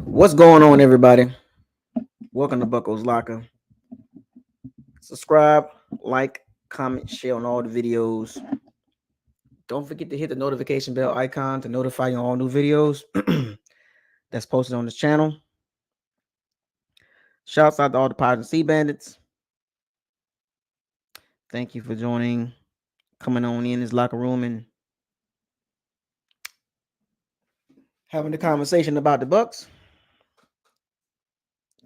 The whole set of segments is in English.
What's going on, everybody? Welcome to BucosLocker. Subscribe, like, comment, share on all the videos. Don't forget to hit the notification bell icon to notify you on all new videos that's posted on this channel. Shouts out to all the Pirates and Sea Bandits. Thank you for joining, coming on in this locker room and having the conversation about the Bucs.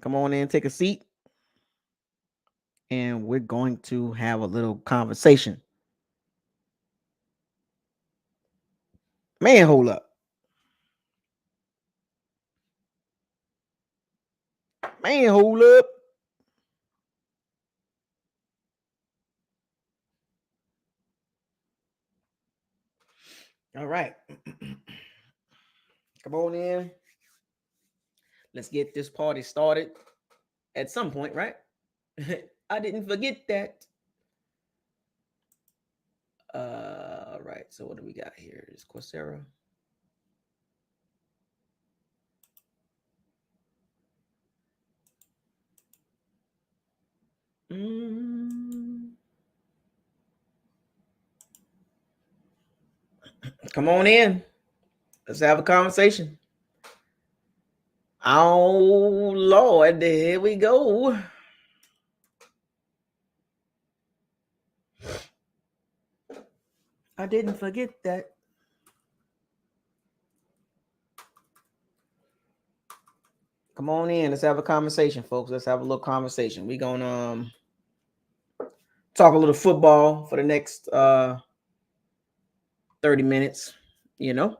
Come on in, take a seat, and we're going to have a little conversation. Man, hold up. Man, hold up. All right. Come on in. Let's get this party started at some point, right? I didn't forget that. All right. So what do we got here? Is Coursera. Come on in. Let's have a conversation. Oh Lord, here we go. I didn't forget that. Come on in. Let's have a conversation, folks. Let's have a little conversation. We're gonna talk a little football for the next 30 minutes. You know,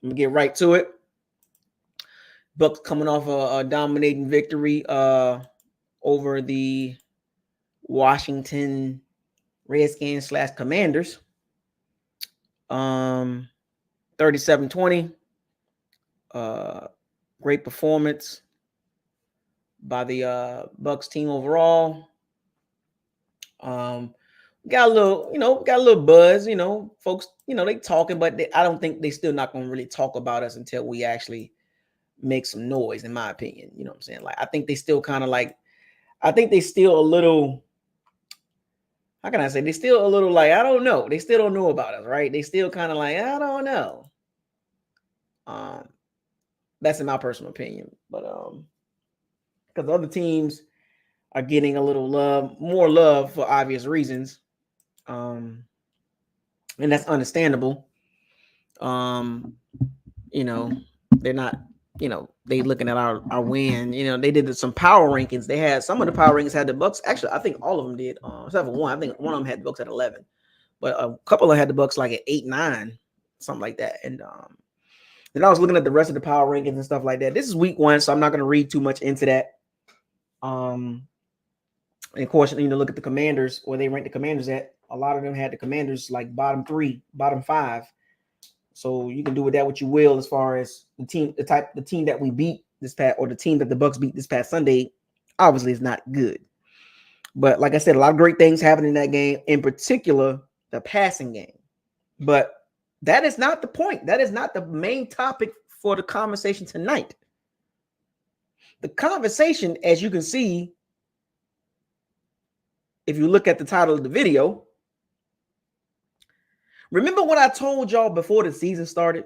I'm gonna get right to it. Bucs coming off a dominating victory over the Washington Redskins / Commanders. 37-20. Great performance by the Bucs team overall. Got a little buzz, folks, they talking, but I don't think they still not going to really talk about us until we actually make some noise, in my opinion. You know what I'm saying? Like, I think they still kind of like, I think they still a little, how can I say? They still a little like, I don't know. They still don't know about us, right? They still kind of like, I don't know. That's in my personal opinion. But because other teams are getting a little more love for obvious reasons. And that's understandable. They're not, they looking at our win. They did some power rankings. They had some of the power rankings had the Bucs. Actually, I think all of them did. Except for one. I think one of them had the Bucs at 11, but a couple of them had the Bucs like at 8, 9, something like that. And then I was looking at the rest of the power rankings and stuff like that. This is week 1, so I'm not going to read too much into that. And of course, look at the Commanders, where they ranked the Commanders at. A lot of them had the Commanders like bottom 3, bottom 5. So you can do with that what you will, as far as the team that we beat this past, or the team that the Bucs beat this past Sunday, obviously is not good. But like I said, a lot of great things happened in that game, in particular the passing game. But that is not the point. That is not the main topic for the conversation tonight. The conversation, as you can see, if you look at the title of the video, remember what I told y'all before the season started,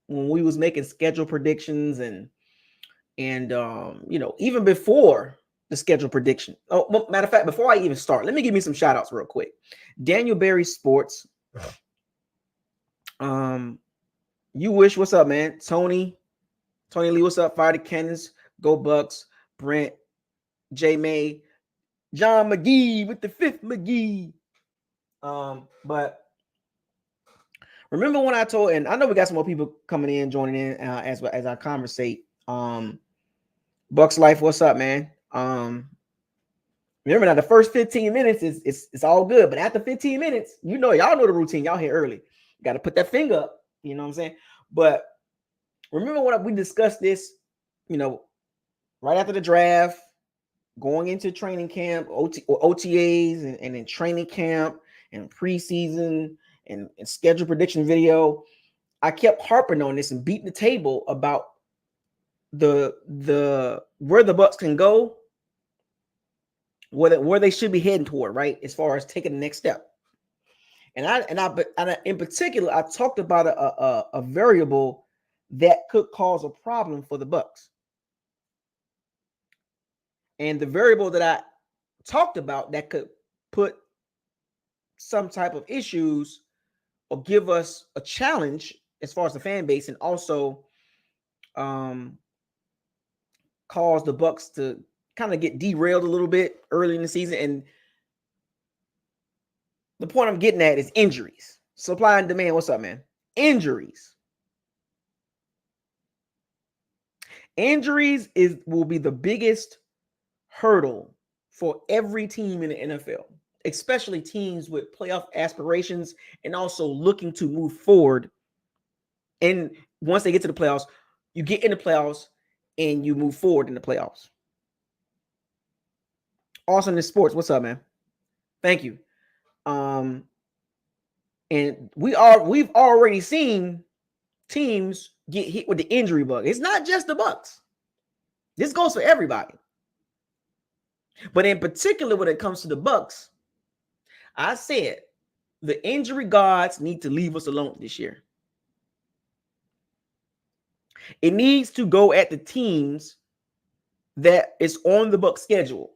when we was making schedule predictions and even before the schedule prediction. Oh, well, matter of fact, before I even start, let me give me some shout outs real quick. Daniel Berry Sports. You Wish, what's up, man? Tony Lee, what's up? Fire the Cannons, Go Bucks, Brent, J May, John McGee with the 5th McGee. But remember when I told, and I know we got some more people coming in, joining in as I conversate. Bucks Life, what's up, man? Remember now, the first 15 minutes it's all good, but after 15 minutes, y'all know the routine. Y'all here early. Got to put that finger up. You know what I'm saying? But remember when we discussed this, right after the draft, going into training camp, OTAs, and in training camp and preseason and schedule prediction video. I kept harping on this and beating the table about the where the Bucs can go, where they should be heading toward, right? As far as taking the next step. And in particular, I talked about a variable that could cause a problem for the Bucs. And the variable that I talked about that could put some type of issues or give us a challenge as far as the fan base, and also cause the Bucs to kind of get derailed a little bit early in the season. And the point I'm getting at is injuries. Supply and demand. What's up, man? Injuries. Injuries will be the biggest hurdle for every team in the NFL, especially teams with playoff aspirations and also looking to move forward. And once they get to the playoffs, you get in the playoffs and you move forward in the playoffs. Awesomeness Sports, what's up, man? Thank you. And we've already seen teams get hit with the injury bug. It's not just the Bucs. This goes for everybody. But in particular, when it comes to the Bucs, I said the injury gods need to leave us alone this year. It needs to go at the teams that is on the Bucs schedule.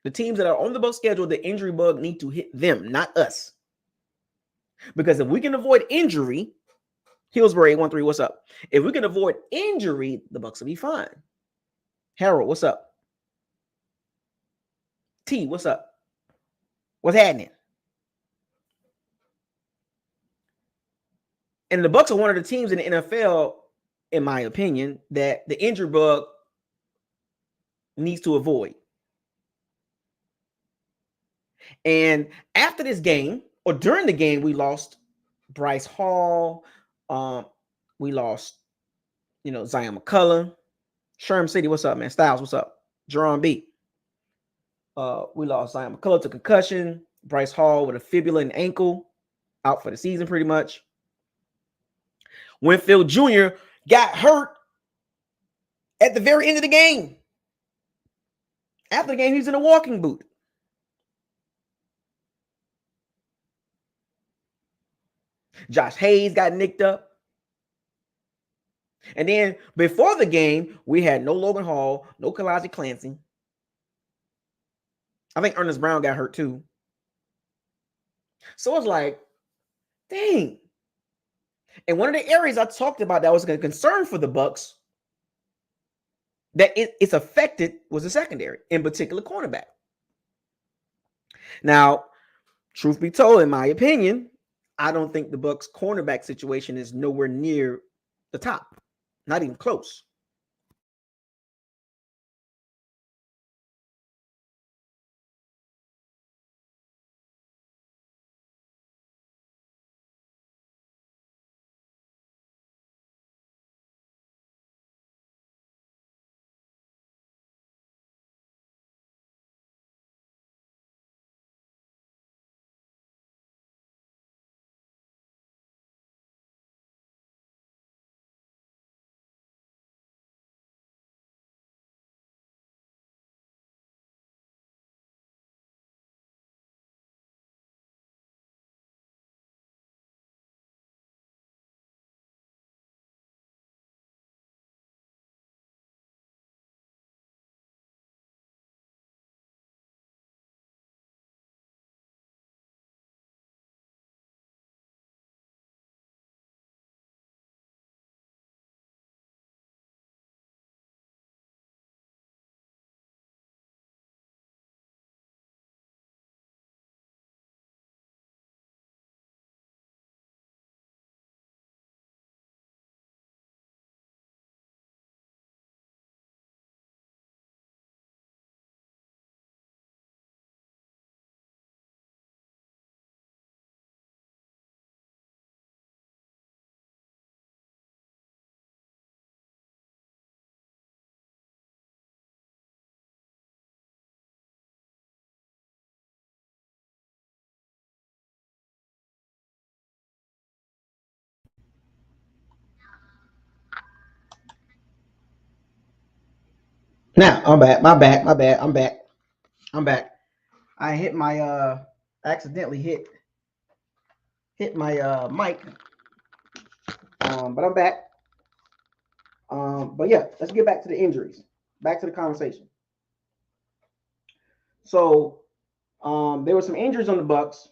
The teams that are on the Bucs schedule, the injury bug need to hit them, not us. Because if we can avoid injury, Hillsbury 813, what's up? If we can avoid injury, the Bucs will be fine. Harold, what's up? T, what's up? What's happening? And the Bucs are one of the teams in the NFL, in my opinion, that the injury bug needs to avoid. And after this game, or during the game, we lost Bryce Hall. We lost, Zion McCullough. Sherm City, what's up, man? Styles, what's up? Jerome B. We lost Zion McCullough to concussion. Bryce Hall with a fibula and ankle, out for the season pretty much. Winfield Jr. got hurt at the very end of the game. After the game, he's in a walking boot. Josh Hayes got nicked up. And then before the game, we had no Logan Hall, no Kalaji Clancy. I think Ernest Brown got hurt too. So it's like, dang. And one of the areas I talked about that was a concern for the Bucs that it's affected was the secondary, in particular cornerback. Now, truth be told, in my opinion, I don't think the Bucs cornerback situation is nowhere near the top. Not even close. Now I'm back. My bad. I'm back. I hit my accidentally hit my mic. But I'm back. But yeah, let's get back to the injuries. Back to the conversation. So there were some injuries on the Bucs,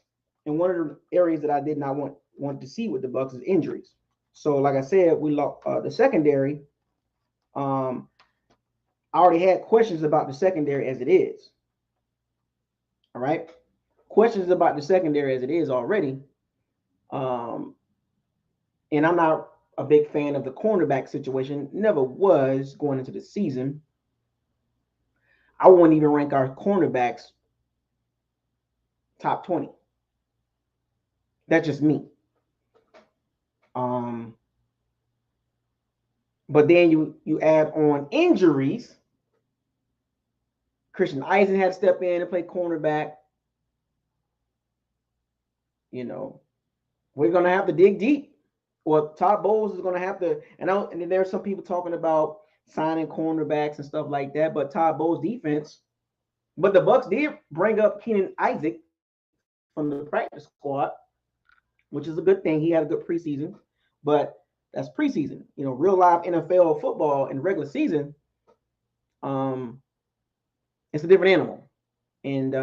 and one of the areas that I did not want to see with the Bucs is injuries. So like I said, we lost the secondary. I already had questions about the secondary as it is. All right, questions about the secondary as it is already. And I'm not a big fan of the cornerback situation. Never was going into the season. I wouldn't even rank our cornerbacks top 20. That's just me. But then you add on injuries. Christian Eisen had to step in and play cornerback. You know, we're gonna have to dig deep. Well, Todd Bowles is gonna have to, and then there's some people talking about signing cornerbacks and stuff like that. But Todd Bowles' defense, but the Bucs did bring up Keenan Isaac from the practice squad, which is a good thing. He had a good preseason, but that's preseason. You know, real live NFL football in regular season, it's a different animal. And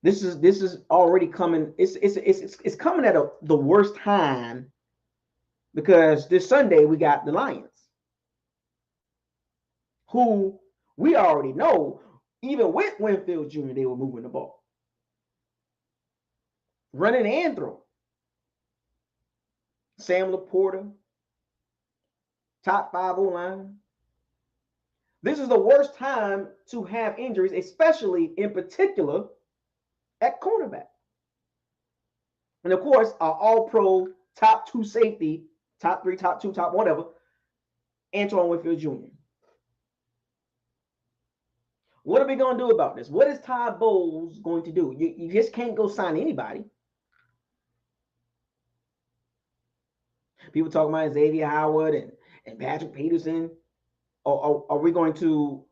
this is already coming. It's coming at the worst time because this Sunday we got the Lions, who we already know, even with Winfield Jr., they were moving the ball, running and throwing. Sam Laporta, top 5 O-line. This is the worst time to have injuries, especially in particular at cornerback. And of course, our all-pro top 2 safety, top 3, top 2, top whatever, Antoine Winfield Jr. What are we going to do about this? What is Todd Bowles going to do? You just can't go sign anybody. People talking about Xavier Howard and Patrick Peterson. Are we going to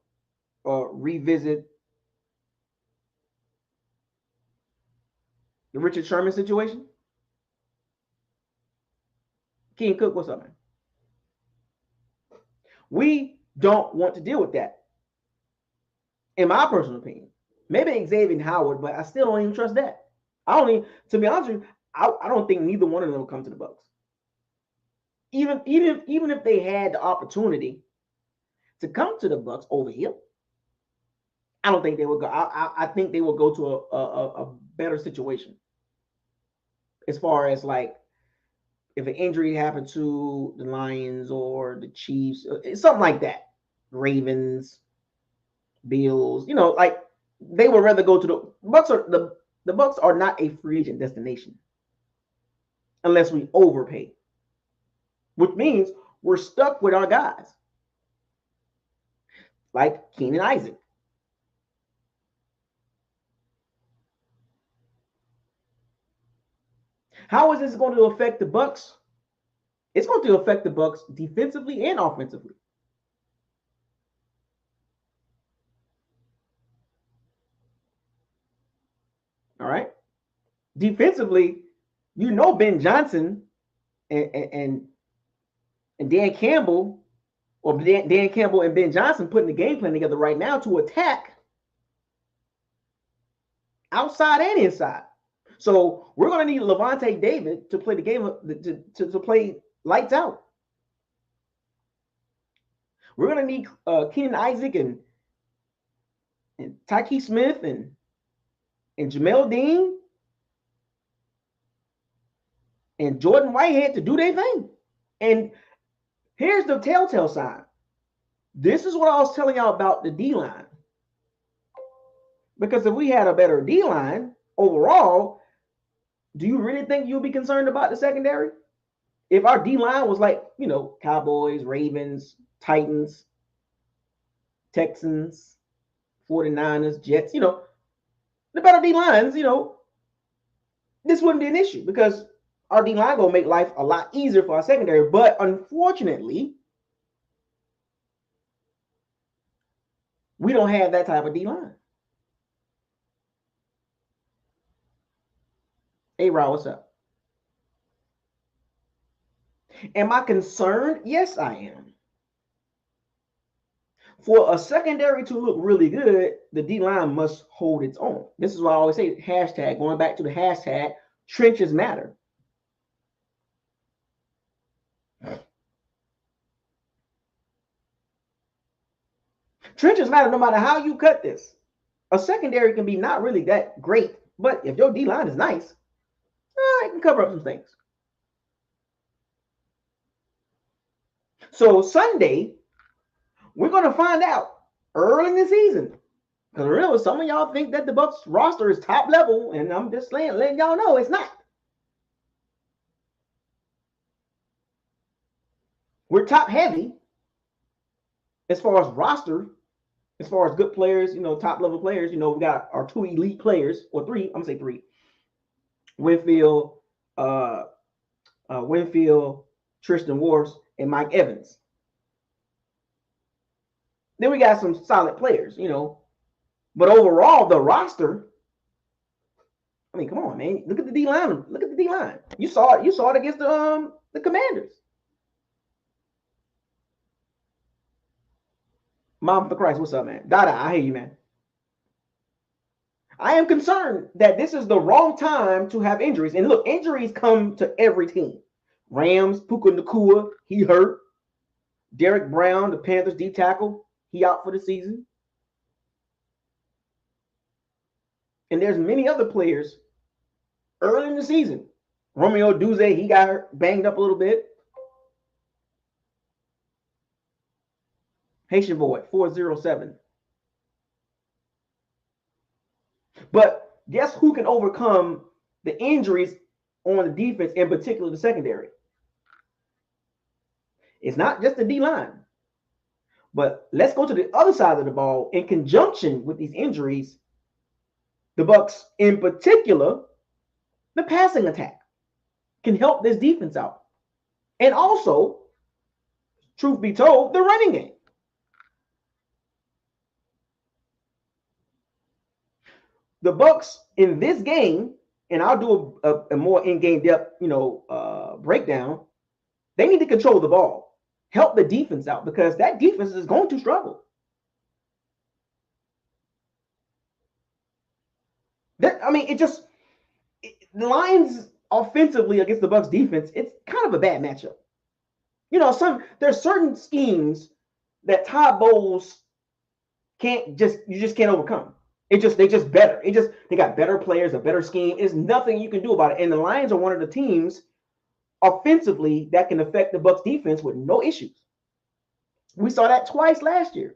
revisit the Richard Sherman situation? King Cook, what's up, man? We don't want to deal with that, in my personal opinion. Maybe Xavier Howard, but I still don't even trust that. To be honest with you, I don't think neither one of them will come to the Bucs. Even if they had the opportunity to come to the Bucs over here, I don't think they would go. I think they will go to a better situation as far as like if an injury happened to the Lions or the Chiefs, something like that, Ravens, Bills, like they would rather go to the Bucs. The Bucs are not a free agent destination unless we overpay, which means we're stuck with our guys like Keenan Isaac. How is this going to affect the Bucs? It's going to affect the Bucs defensively and offensively. All right. Defensively, Ben Johnson and Dan Campbell, or Dan Campbell and Ben Johnson putting the game plan together right now to attack outside and inside. So we're going to need Levante David to play the game to play lights out. We're going to need Keenan Isaac and Tyke Smith and Jamel Dean and Jordan Whitehead to do their thing. And here's the telltale sign. This is what I was telling y'all about the D-line. Because if we had a better D-line overall, do you really think you'll be concerned about the secondary? If our D-line was like, Cowboys, Ravens, Titans, Texans, 49ers, Jets, the better D-lines, this wouldn't be an issue because our D-line going to make life a lot easier for our secondary. But unfortunately, We don't have that type of D-line. Hey, Rod, what's up? Am I concerned? Yes, I am. For a secondary to look really good, the D-line must hold its own. This is why I always say hashtag, going back to the hashtag, trenches matter. Trenches matter no matter how you cut this. A secondary can be not really that great, but if your D-line is nice, it can cover up some things. So Sunday, we're going to find out early in the season. Because really, some of y'all think that the Bucs roster is top level, and I'm just letting y'all know it's not. We're top heavy as far as roster, as far as good players, top level players. We got our 2 elite players, or 3. I'm gonna say 3. Winfield, Tristan Wirfs, and Mike Evans. Then we got some solid players, But overall, the roster. I mean, come on, man. Look at the D-line. Look at the D-line. You saw it. You saw it against the Commanders. Mom for Christ, what's up, man? Dada, I hear you, man. I am concerned that this is the wrong time to have injuries. And look, injuries come to every team. Rams, Puka Nacua, he hurt. Derek Brown, the Panthers D tackle, he out for the season. And there's many other players early in the season. Romeo Duze, he got banged up a little bit. Haitian boy, 407. But guess who can overcome the injuries on the defense, in particular the secondary? It's not just the D-line. But let's go to the other side of the ball. In conjunction with these injuries, the Bucs, in particular, the passing attack can help this defense out. And also, truth be told, the running game. The Bucs in this game, and I'll do a more in-game depth, breakdown. They need to control the ball, help the defense out, because that defense is going to struggle. The Lions offensively against the Bucs defense, it's kind of a bad matchup. There's certain schemes that Todd Bowles you just can't overcome. They just better. They got better players, a better scheme. There's nothing you can do about it. And the Lions are one of the teams offensively that can affect the Bucs defense with no issues. We saw that twice last year.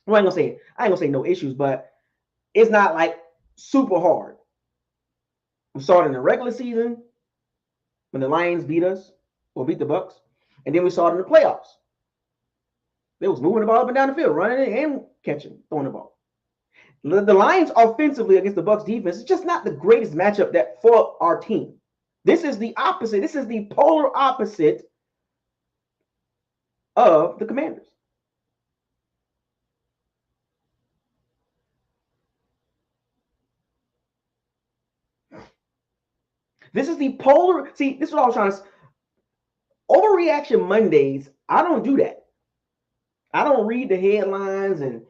Well, I ain't gonna say no issues, but it's not like super hard. We saw it in the regular season when the Lions beat the Bucs, and then we saw it in the playoffs. They was moving the ball up and down the field, running and catching, throwing the ball. The Lions offensively against the Bucs defense is just not the greatest matchup for our team. This is the opposite. This is the polar opposite of the Commanders. This is the polar. See, this is what I was trying to. Overreaction Mondays, I don't do that. I don't read the headlines and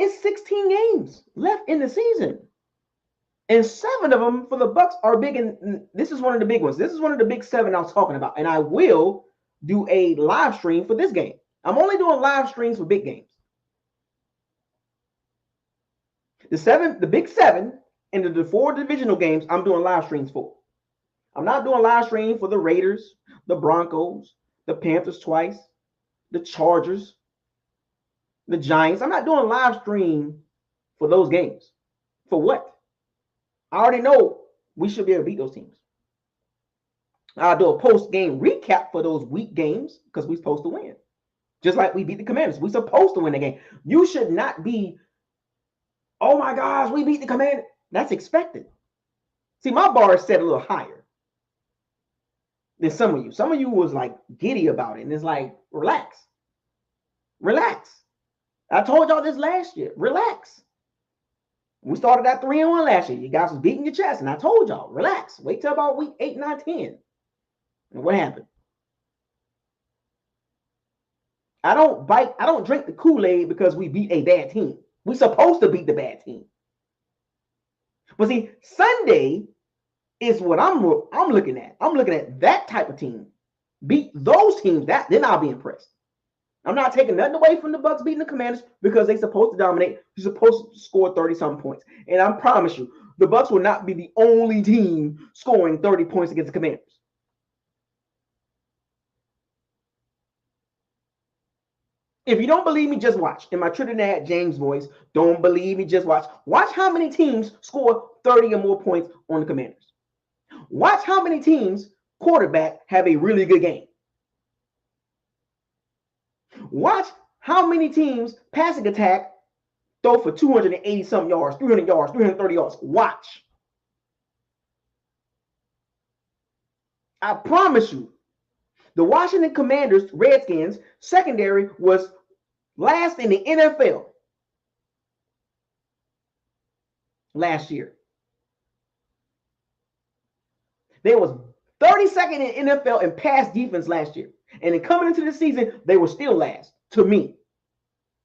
it's 16 games left in the season. And 7 of them for the Bucs are big, and this is one of the big ones. This is one of the big 7 I was talking about, and I will do a live stream for this game. I'm only doing live streams for big games. The big 7, and the 4 divisional games I'm doing live streams for. I'm not doing live stream for the Raiders, the Broncos, the Panthers twice, the Chargers, the Giants. I'm not doing live stream for those games. For what? I already know we should be able to beat those teams. I'll do a post-game recap for those weak games because we're supposed to win. Just like we beat the Commanders. We're supposed to win the game. You should not be, oh my gosh, we beat the Commanders. That's expected. See, my bar is set a little higher than some of you. Some of you was like giddy about it. And it's like, relax. Relax. I told y'all this last year. Relax. We started at 3-1 last year. You guys was beating your chest, and I told y'all, relax. Wait till about week 8, 9, 10. And what happened? I don't drink the Kool-Aid because we beat a bad team. We're supposed to beat the bad team. But see, Sunday is what I'm looking at. I'm looking at that type of team. Beat those teams, then I'll be impressed. I'm not taking nothing away from the Bucs beating the Commanders because they're supposed to dominate. You're supposed to score 30-something points. And I promise you, the Bucs will not be the only team scoring 30 points against the Commanders. If you don't believe me, just watch. In my Trinidad James voice, don't believe me, just watch. Watch how many teams score 30 or more points on the Commanders. Watch how many teams quarterback have a really good game. Watch how many teams passing attack throw for 280-something yards, 300 yards, 330 yards. Watch. I promise you, the Washington Commanders, Redskins, secondary was last in the NFL last year. They was 32nd in NFL in pass defense last year. And then coming into the season, they were still last to me.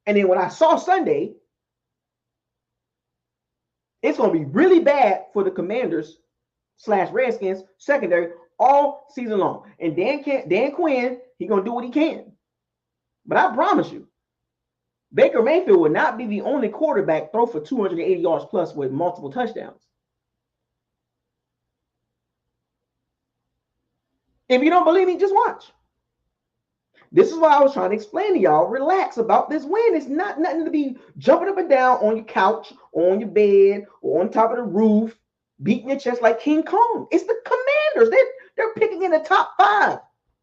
And then when I saw Sunday, it's going to be really bad for the Commanders / Redskins secondary all season long. And Dan Quinn, he's going to do what he can. But I promise you, Baker Mayfield will not be the only quarterback throw for 280 yards plus with multiple touchdowns. If you don't believe me, just watch. This is why I was trying to explain to y'all, relax about this win. It's not nothing to be jumping up and down on your couch, or on your bed, or on top of the roof, beating your chest like King Kong. It's the Commanders. They're picking in the top 5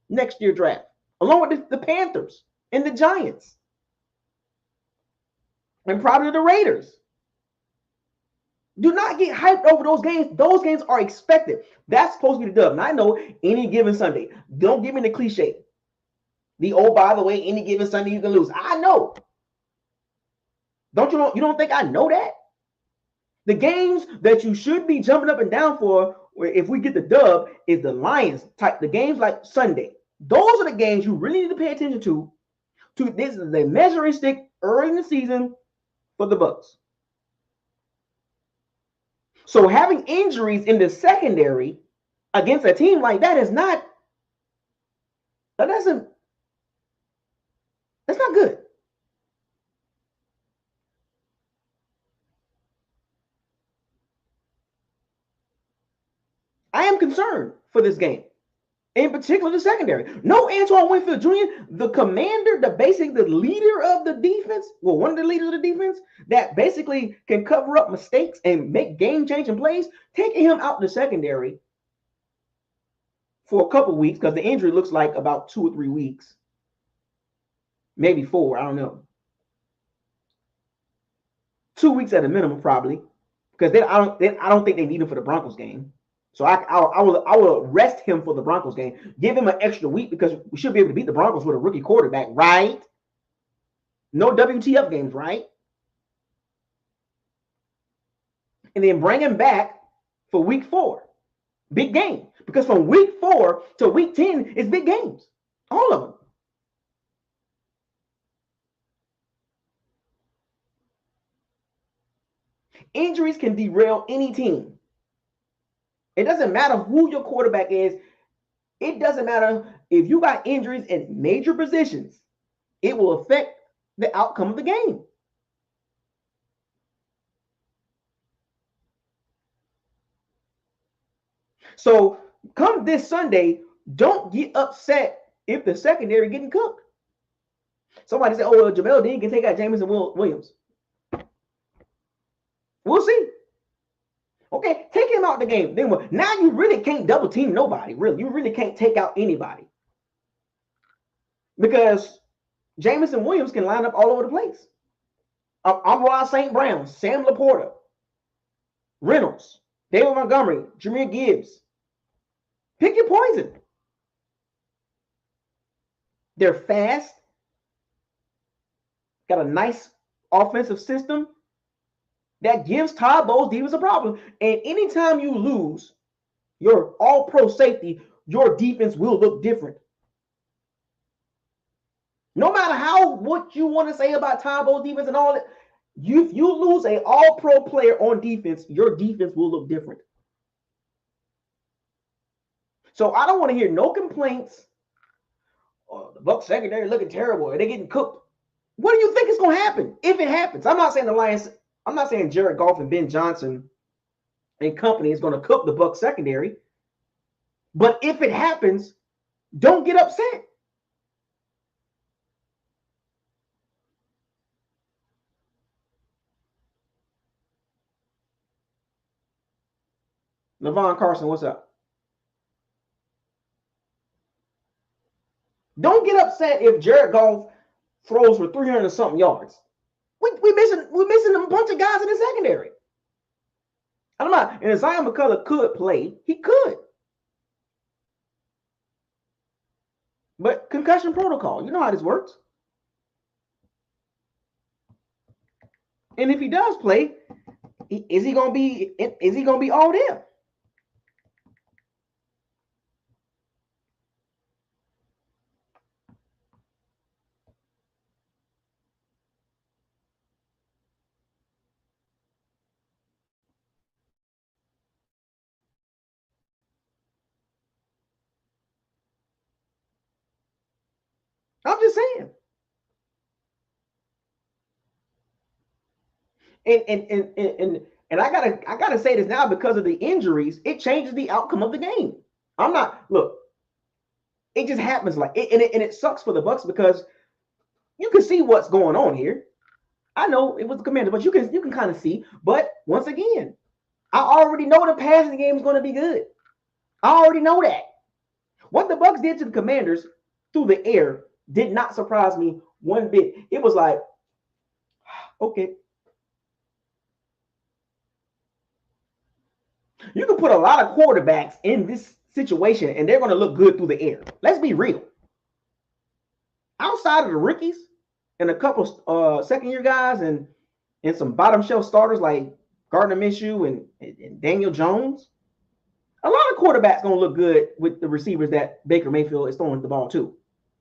next year draft, along with the Panthers and the Giants. And probably the Raiders. Do not get hyped over those games. Those games are expected. That's supposed to be the dub. And I know any given Sunday. Don't give me the cliche. By the way, any given Sunday you can lose. I know. You don't think I know that? The games that you should be jumping up and down for, if we get the dub, is the Lions type. The games like Sunday. Those are the games you really need to pay attention to. This is the measuring stick early in the season for the Bucs. So having injuries in the secondary against a team like that that's not good. I am concerned for this game. In particular, the secondary. No Antoine Winfield Jr., the commander, the leader of the defense, one of the leaders of the defense, that basically can cover up mistakes and make game-changing plays, taking him out the secondary for a couple weeks, because the injury looks like about 2 or 3 weeks. Maybe 4, I don't know. 2 weeks at a minimum, probably, because I don't think they need him for the Broncos game. So I will rest him for the Broncos game. Give him an extra week because we should be able to beat the Broncos with a rookie quarterback, right? No WTF games, right? And then bring him back for week 4. Big game. Because from week 4 to week 10 is big games. All of them. Injuries can derail any team. It doesn't matter who your quarterback is. It doesn't matter if you got injuries in major positions. It will affect the outcome of the game. So come this Sunday, don't get upset if the secondary getting cooked. Somebody said, well, Jamel Dean can take out Jameson Williams. We'll see. Okay, take him out the game. Then now you really can't double team nobody. Really, you really can't take out anybody because Jameson Williams can line up all over the place. Amon St. Brown, Sam Laporta, Reynolds, David Montgomery, Jahmyr Gibbs. Pick your poison. They're fast got a nice offensive system that gives Todd Bowles defense a problem. And anytime you lose your all-pro safety, your defense will look different. No matter what you want to say about Todd Bowles defense and all that, if you lose an all-pro player on defense, your defense will look different. So I don't want to hear no complaints. Oh, the Bucs secondary looking terrible. They're getting cooked. What do you think is going to happen if it happens? I'm not saying the Lions. I'm not saying Jared Goff and Ben Johnson and company is going to cook the Bucs secondary. But if it happens, don't get upset. Levon Carson, what's up? Don't get upset if Jared Goff throws for 300 and something yards. We're missing a bunch of guys in the secondary. I'm not, and Zion McCullough could play. He could. But concussion protocol, you know how this works. And if he does play, is he gonna be all there? I'm just saying. And I gotta say this now because of the injuries, it changes the outcome of the game. It just happens like it, and it sucks for the Bucs because you can see what's going on here. I know it was the Commanders, but you can kind of see. But once again, I already know the passing game is going to be good. I already know that. What the Bucs did to the Commanders through the air did not surprise me one bit. It was like, okay. You can put a lot of quarterbacks in this situation and they're going to look good through the air. Let's be real. Outside of the rookies and a couple second-year guys and some bottom shelf starters like Gardner Minshew and Daniel Jones, a lot of quarterbacks going to look good with the receivers that Baker Mayfield is throwing the ball to.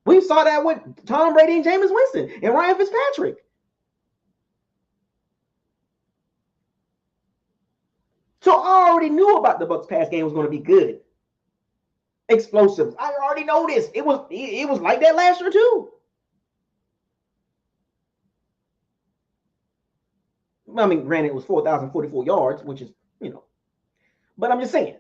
We saw that with Tom Brady and Jameis Winston and Ryan Fitzpatrick. So I already knew about the Bucs pass game was going to be good. Explosive. I already know this. It was like that last year too. I mean, granted, it was 4,044 yards, which is, but I'm just saying.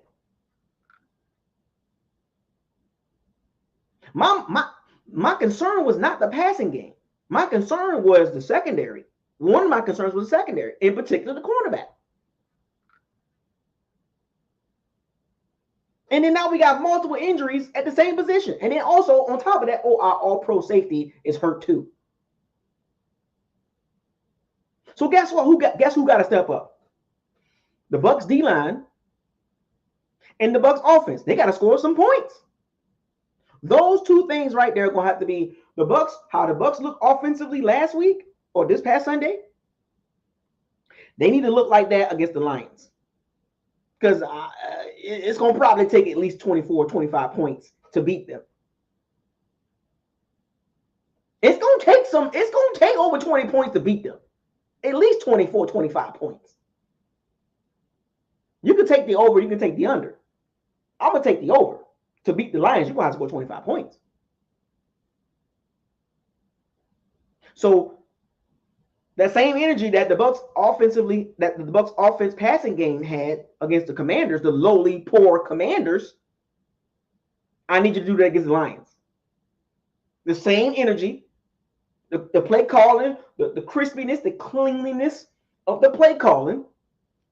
My concern was not the passing game. My concern was the secondary. One of my concerns was the secondary, in particular the cornerback. And then now we got multiple injuries at the same position. And then also on top of that, our all-pro safety is hurt too. So guess what? Guess who got to step up? The Bucs D-line and the Bucs offense. They got to score some points. Those two things right there are going to have to be the Bucs, how the Bucs look offensively last week or this past Sunday. They need to look like that against the Lions. Because it's going to probably take at least 24, 25 points to beat them. It's going to take over 20 points to beat them. At least 24, 25 points. You can take the over, you can take the under. I'm going to take the over. To beat the Lions, you're going to have to score 25 points. So that same energy that the Bucs offense passing game had against the Commanders, the lowly, poor Commanders, I need you to do that against the Lions. The same energy, the play calling, the crispiness, the cleanliness of the play calling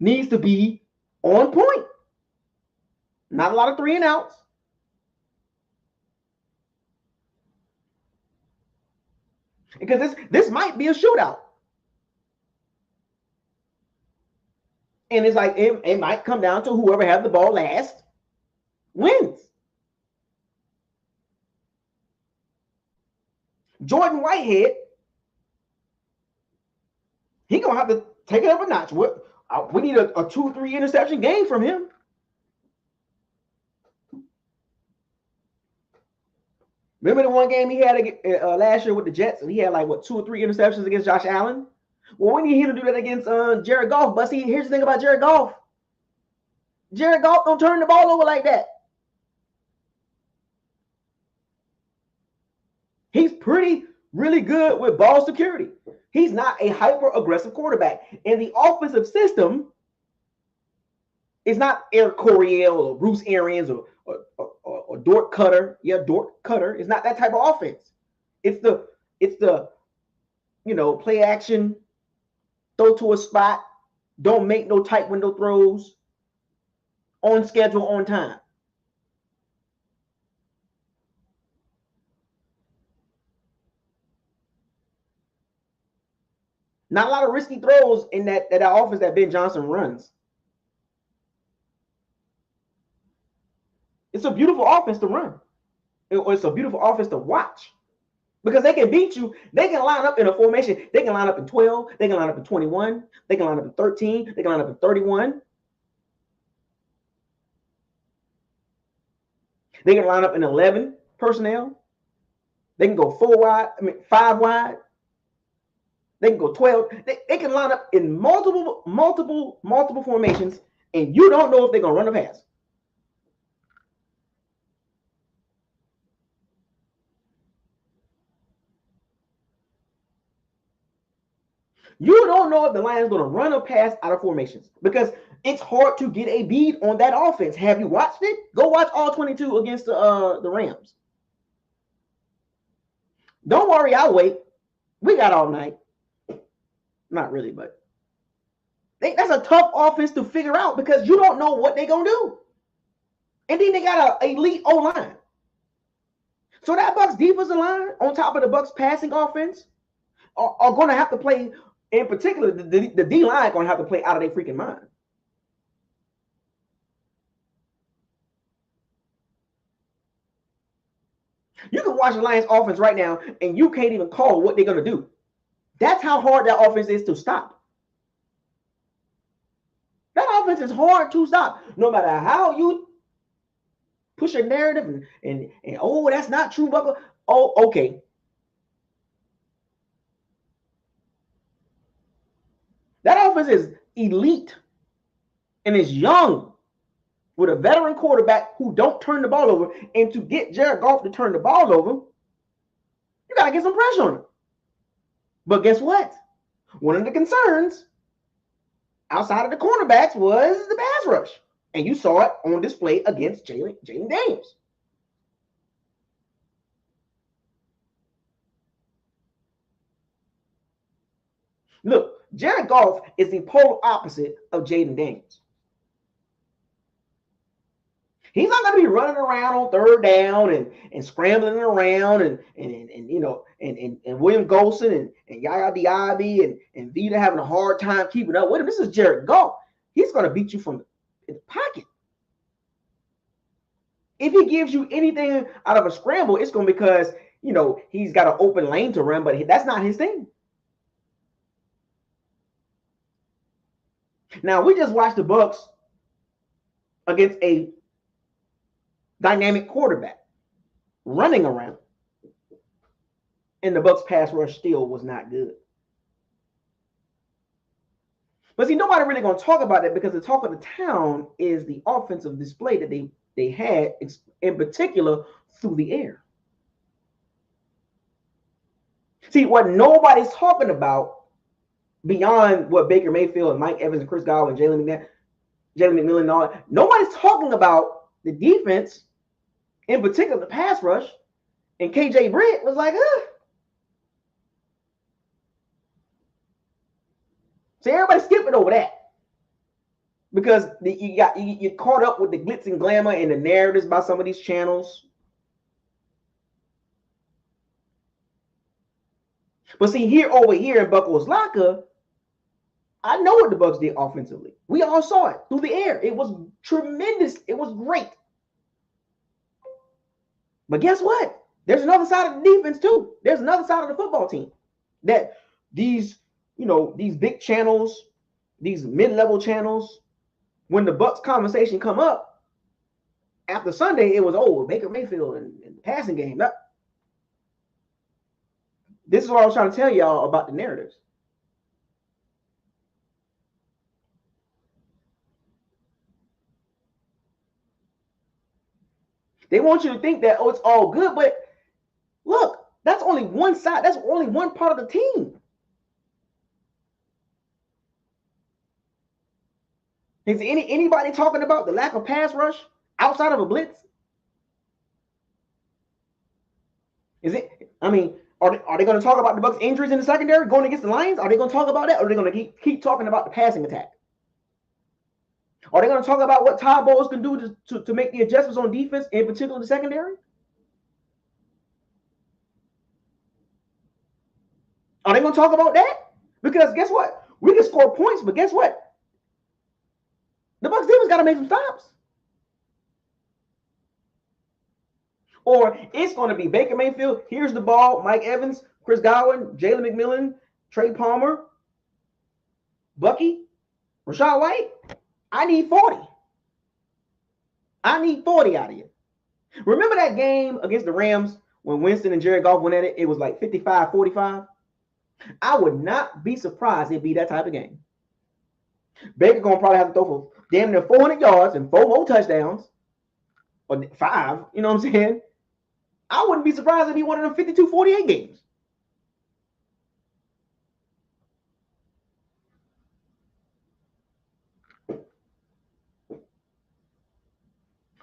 needs to be on point. Not a lot of 3 and outs. Because this might be a shootout. And it's like it might come down to whoever has the ball last wins. Jordan Whitehead He gonna have to take it up a notch. We need a 2-3 interception game from him. Remember the one game he had last year with the Jets, and he had like 2 or 3 interceptions against Josh Allen. Well, we need him to do that against Jared Goff. But see, here's the thing about Jared Goff. Jared Goff don't turn the ball over like that. He's really good with ball security. He's not a hyper-aggressive quarterback. And the offensive system is not Eric Coryell or Bruce Arians or Dort Cutter. Yeah, Dort Cutter. It's not that type of offense. It's the play action, throw to a spot, don't make no tight window throws, on schedule, on time. Not a lot of risky throws in that offense that Ben Johnson runs. It's a beautiful offense to run. It's a beautiful offense to watch. Because they can beat you. They can line up in a formation. They can line up in 12. They can line up in 21. They can line up in 13. They can line up in 31. They can line up in 11 personnel. They can go 5 wide. They can go 12. They can line up in multiple formations, and you don't know if they're going to run a pass. You don't know if the Lions going to run a pass out of formations because it's hard to get a bead on that offense. Have you watched it? Go watch all 22 against the Rams. Don't worry, I'll wait. We got all night. Not really, but that's a tough offense to figure out because you don't know what they're going to do. And then they got an elite O-line. So that Bucs defensive line on top of the Bucs passing offense are going to have to play. In particular, the D-line going to have to play out of their freaking mind. You can watch the Lions offense right now, and you can't even call what they're going to do. That's how hard that offense is to stop. That offense is hard to stop. No matter how you push a narrative and oh, that's not true, Buckle. Oh, okay. That offense is elite and is young with a veteran quarterback who don't turn the ball over. And to get Jared Goff to turn the ball over, you got to get some pressure on him. But guess what? One of the concerns outside of the cornerbacks was the pass rush. And you saw it on display against Jayden Daniels. Look, Jared Goff is the polar opposite of Jayden Daniels. He's not going to be running around on third down and scrambling around and William Golson and Yaya Diaby and Vita having a hard time keeping up with him. This is Jared Goff. He's going to beat you from the pocket. If he gives you anything out of a scramble, it's going to be because, he's got an open lane to run, but that's not his thing. Now, we just watched the Bucs against a dynamic quarterback running around, and the Bucs pass rush still was not good. But see, nobody really going to talk about that because the talk of the town is the offensive display that they had, in particular, through the air. See, what nobody's talking about beyond what Baker Mayfield and Mike Evans and Chris Godwin and Jalen McMillan and all that, nobody's talking about the defense, in particular the pass rush, and KJ Britt was like, So everybody's skipping over that because you caught up with the glitz and glamour and the narratives by some of these channels. But see, over here in BucosLocker, I know what the Bucs did offensively. We all saw it through the air. It was tremendous. It was great. But guess what? There's another side of the defense too. There's another side of the football team that these these big channels, these mid-level channels, when the Bucs conversation come up after Sunday, it was Baker Mayfield and the passing game. This is what I was trying to tell y'all about the narratives. They want you to think that, it's all good, but look, that's only one side. That's only one part of the team. Is anybody talking about the lack of pass rush outside of a blitz? Is it? I mean, are they going to talk about the Bucs' injuries in the secondary going against the Lions? Are they going to talk about that, or are they going to keep talking about the passing attack? Are they going to talk about what Todd Bowles can do to make the adjustments on defense, in particular the secondary? Are they going to talk about that? Because guess what? We can score points, but guess what? The Bucs defense got to make some stops. Or it's going to be Baker Mayfield, here's the ball, Mike Evans, Chris Godwin, Jalen McMillan, Trey Palmer, Bucky, Rachaad White. I need 40. I need 40 out of you. Remember that game against the Rams when Winston and Jared Goff went at it? It was like 55-45. I would not be surprised it'd be that type of game. Baker going to probably have to throw for damn near 400 yards and 4 more touchdowns. Or 5, you know what I'm saying? I wouldn't be surprised if he won them 52-48 games.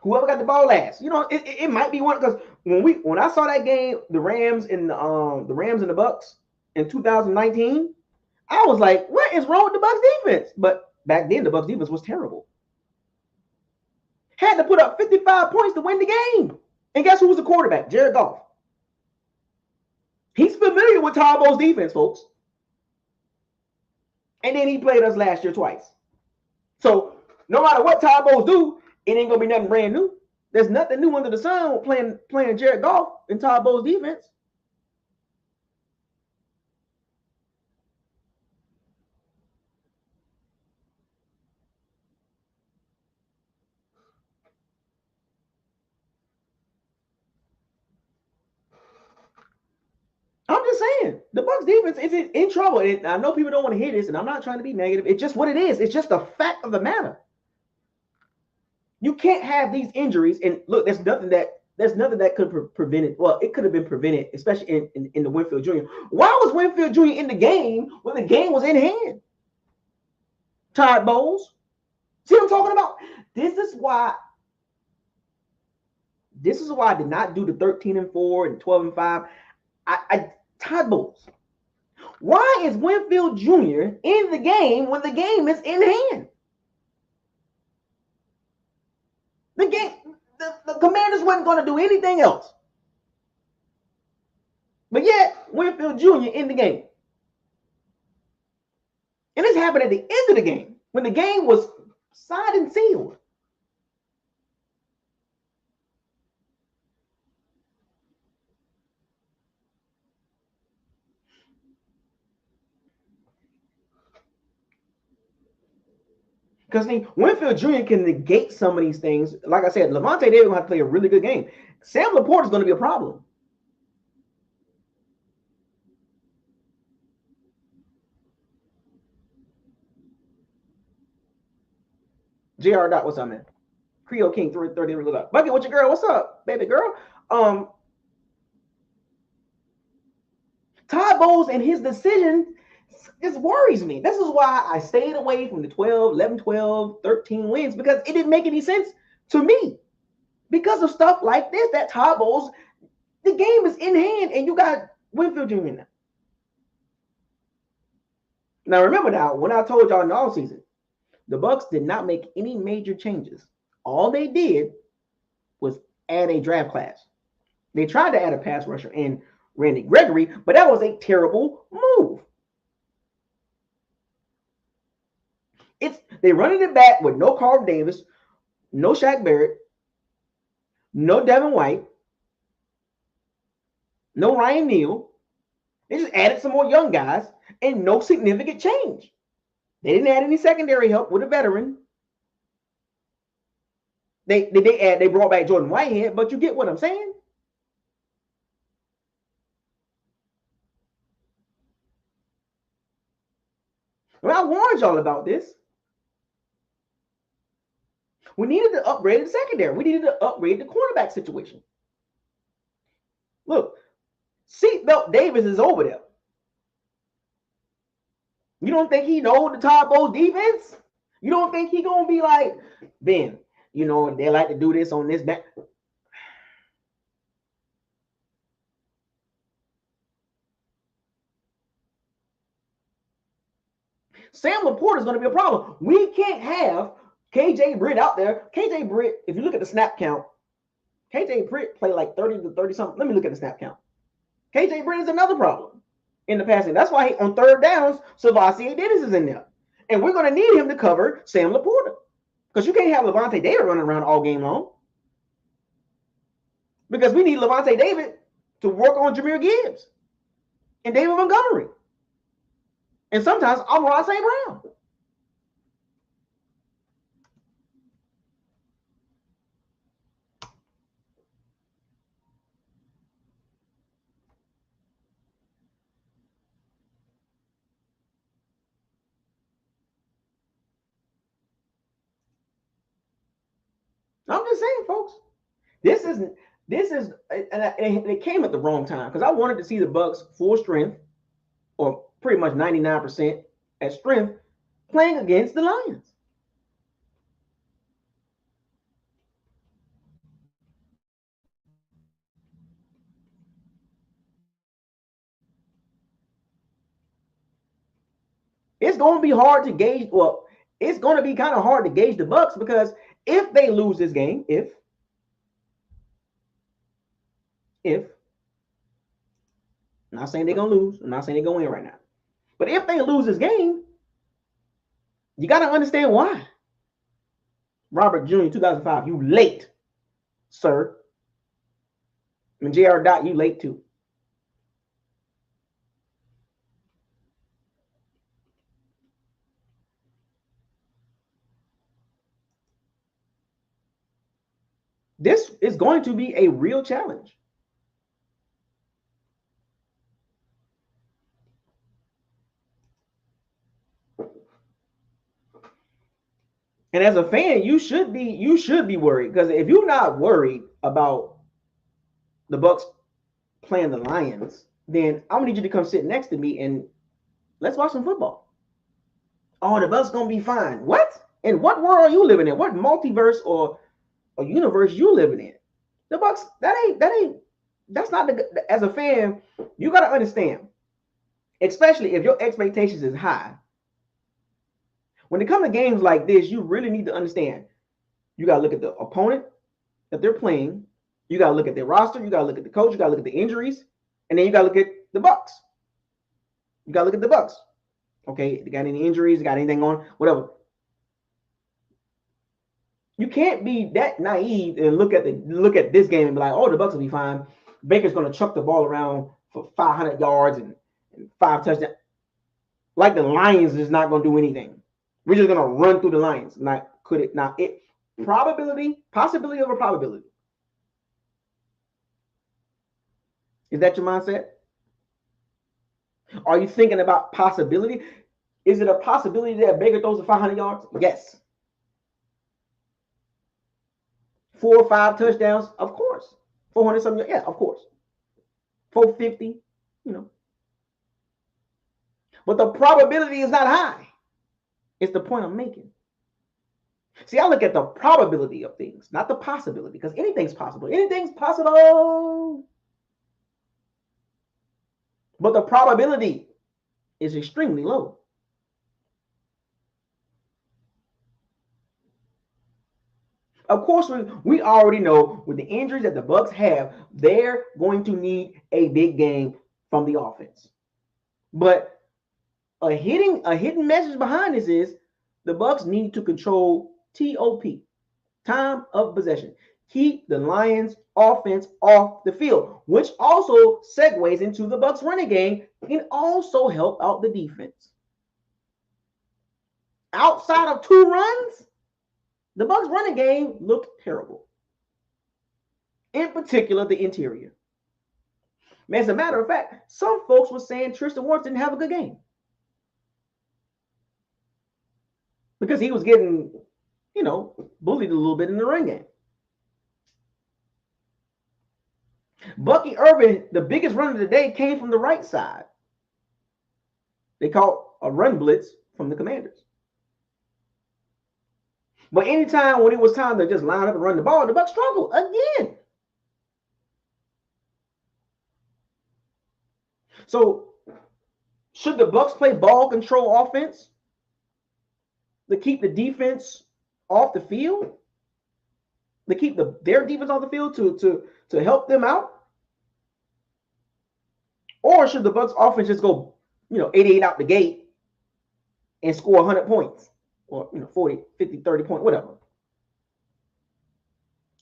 Whoever got the ball last, it might be one, because when I saw that game, the Rams and the Bucs in 2019, I was like, what is wrong with the Bucs defense? But back then, the Bucs defense was terrible. Had to put up 55 points to win the game. And guess who was the quarterback? Jared Goff. He's familiar with Todd Bowles' defense, folks. And then he played us last year twice. So no matter what Todd Bowles do, it ain't gonna be nothing brand new. There's nothing new under the sun playing Jared Goff in Todd Bowles' defense. I'm just saying, the Bucs defense is in trouble. And I know people don't want to hear this, and I'm not trying to be negative. It's just what it is. It's just the fact of the matter. You can't have these injuries. And look, there's nothing that could prevent it. Well, it could have been prevented, especially in the Winfield Jr. Why was Winfield Jr. in the game when the game was in hand? Todd Bowles. See what I'm talking about? This is why I did not do the 13-4 and 12-5. Todd Bowles. Why is Winfield Jr. in the game when the game is in hand? The game, the Commanders wasn't going to do anything else. But yet, Winfield Jr. in the game. And this happened at the end of the game, when the game was signed and sealed. Because Winfield Jr. can negate some of these things. Like I said, Levante David going to have to play a really good game. Sam Laporte is going to be a problem. JR Dot, what's up, man? Creole King 330 look up. Bucket, what's your girl? What's up, baby girl? Todd Bowles and his decision just worries me. This is why I stayed away from the 11, 12, 13 wins, because it didn't make any sense to me. Because of stuff like this, that Todd Bowles, the game is in hand, and you got Winfield Jr. now. Now, remember now, when I told y'all in the offseason, the Bucs did not make any major changes. All they did was add a draft class. They tried to add a pass rusher in Randy Gregory, but that was a terrible move. They running it back with no Carl Davis, no Shaq Barrett, no Devin White, no Ryan Neal, They just added some more young guys and no significant change. They didn't add any secondary help with a veteran. They brought back Jordan Whitehead, but you get what I'm saying? Well, I warned y'all about this. We needed to upgrade the secondary. We needed to upgrade the cornerback situation. Look, Seatbelt Davis is over there. You don't think he knows the Todd Bowles defense? You don't think he gonna be like, Ben, you know, they like to do this on this back. Sam Laporta is going to be a problem. We can't have KJ Britt out there. KJ Britt, if you look at the snap count, KJ Britt played like 30 to 30 something. Let me look at the snap count. KJ Britt is another problem in the passing. That's why on third downs, Savasi Dennis is in there. And we're going to need him to cover Sam Laporta. Because you can't have Levante David running around all game long. Because we need Levante David to work on Jahmyr Gibbs and David Montgomery. And sometimes Amon-Ra St. Brown. I'm just saying, folks. This is, and it came at the wrong time because I wanted to see the Bucs full strength, or pretty much 99% at strength, playing against the Lions. It's going to be hard to gauge. Well, it's going to be kind of hard to gauge the Bucs because if they lose this game, if I'm not saying they're going to lose, I'm not saying they're going to win right now, but if they lose this game, you got to understand why. Robert Jr., 2005, you late, sir. And J.R. Dot, you late too. This is going to be a real challenge. And as a fan, you should be worried, because if you're not worried about the Bucs playing the Lions, then I'm gonna need you to come sit next to me and let's watch some football. Oh, the Bucs gonna be fine. What? In what world are you living in? What multiverse or universe you living in? The Bucs, that's not the. As a fan, you gotta understand, especially if your expectations is high. When it comes to games like this, you really need to understand. You got to look at the opponent that they're playing. You got to look at their roster. You got to look at the coach. You got to look at the injuries. And then you got to look at the Bucs. You got to look at the Bucs. Okay, they got any injuries? Got anything on? Whatever. You can't be that naive and look at this game and be like, oh, the Bucs will be fine. Baker's going to chuck the ball around for 500 yards and 5 touchdowns. Like the Lions is not going to do anything. We're just gonna run through the Lions. Possibility of a probability. Is that your mindset? Are you thinking about possibility? Is it a possibility that Baker throws for 500 yards? Yes. 4 or 5 touchdowns? Of course. 400 something? Yeah, of course. 450, you know. But the probability is not high. It's the point I'm making. See, I look at the probability of things, not the possibility, because anything's possible. Anything's possible. But the probability is extremely low. Of course, we already know with the injuries that the Bucs have, they're going to need a big game from the offense. But a hidden message behind this is the Bucs need to control TOP, time of possession. Keep the Lions offense off the field, which also segues into the Bucs running game and also help out the defense. Outside of 2 runs, the Bucs running game looked terrible. In particular, the interior. As a matter of fact, some folks were saying Tristan Wirfs didn't have a good game because he was getting, bullied a little bit in the run game. Bucky Irvin, the biggest run of the day, came from the right side. They called a run blitz from the Commanders. But anytime when it was time to just line up and run the ball, the Bucs struggled again. So, should the Bucs play ball control offense to keep the defense off the field? To keep their defense off the field to help them out? Or should the Bucs offense just go, 88 out the gate and score 100 points? Or, 40, 50, 30 points, whatever.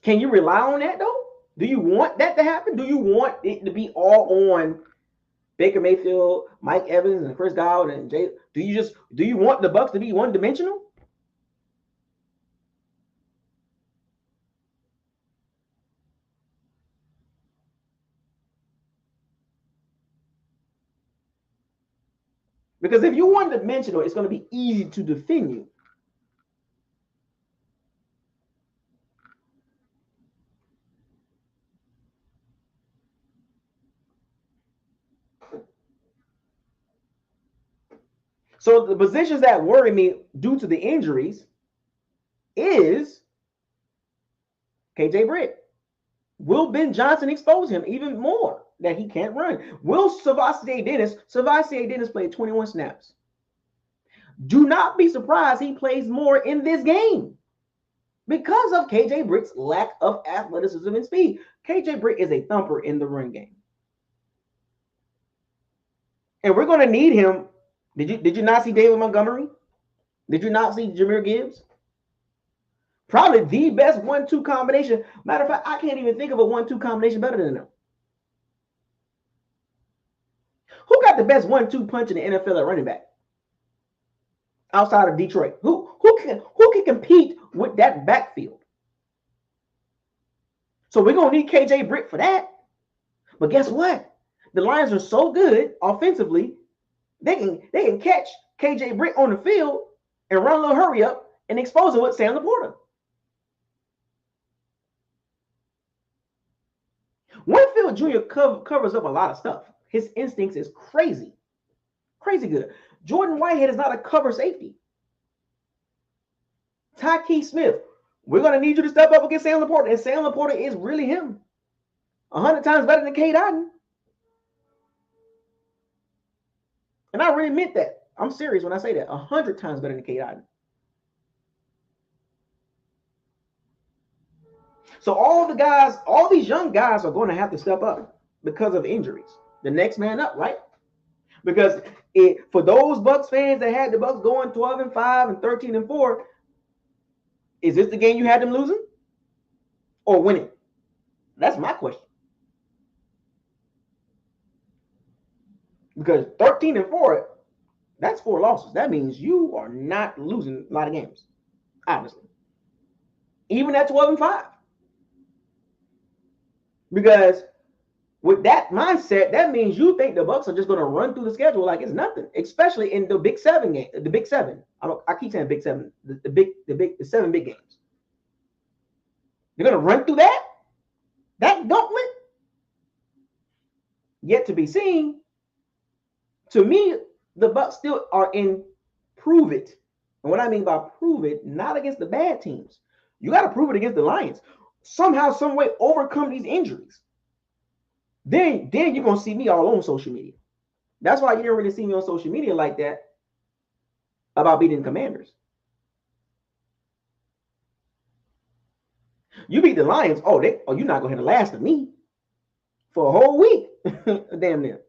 Can you rely on that, though? Do you want that to happen? Do you want it to be all on Baker Mayfield, Mike Evans, and Chris Godwin and Jay? Do you want the Bucs to be one-dimensional? Because if you're one-dimensional, it's going to be easy to defend you. So the positions that worry me due to the injuries is KJ Britt. Will Ben Johnson expose him even more that he can't run? Will Savassie Dennis played 21 snaps. Do not be surprised he plays more in this game because of KJ Britt's lack of athleticism and speed. KJ Britt is a thumper in the run game. And we're going to need him. Did you not see David Montgomery? Did you not see Jahmyr Gibbs? Probably the best 1-2 combination. Matter of fact, I can't even think of a 1-2 combination better than them. Who got the best 1-2 punch in the NFL at running back? Outside of Detroit. Who can compete with that backfield? So we're going to need KJ Britt for that. But guess what? The Lions are so good offensively, they can catch KJ Britt on the field and run a little hurry up and expose it with Sam Laporta. Winfield Jr. covers up a lot of stuff. His instincts is crazy. Crazy good. Jordan Whitehead is not a cover safety. Tyke Smith, we're going to need you to step up against Sam Laporta. And Sam Laporta is really him. 100 times better than Cade Otton. And I really meant that. I'm serious when I say that. 100 times better than Cade Otton. So all these young guys are going to have to step up because of injuries. The next man up, right? Because for those Bucs fans that had the Bucs going 12-5 and 13-4, is this the game you had them losing or winning? That's my question. Because 13-4, that's 4 losses. That means you are not losing a lot of games, obviously. Even at 12-5. Because with that mindset, that means you think the Bucs are just going to run through the schedule like it's nothing, especially in the Big 7 game. The Big 7. I keep saying Big 7. The 7 big games. They're going to run through that gauntlet. Yet to be seen. To me, the Bucs still are in prove it. And what I mean by prove it, not against the bad teams. You got to prove it against the Lions. Somehow, some way, overcome these injuries. Then you're going to see me all on social media. That's why you didn't really see me on social media like that about beating the Commanders. You beat the Lions, you're not going to last with me for a whole week. Damn near.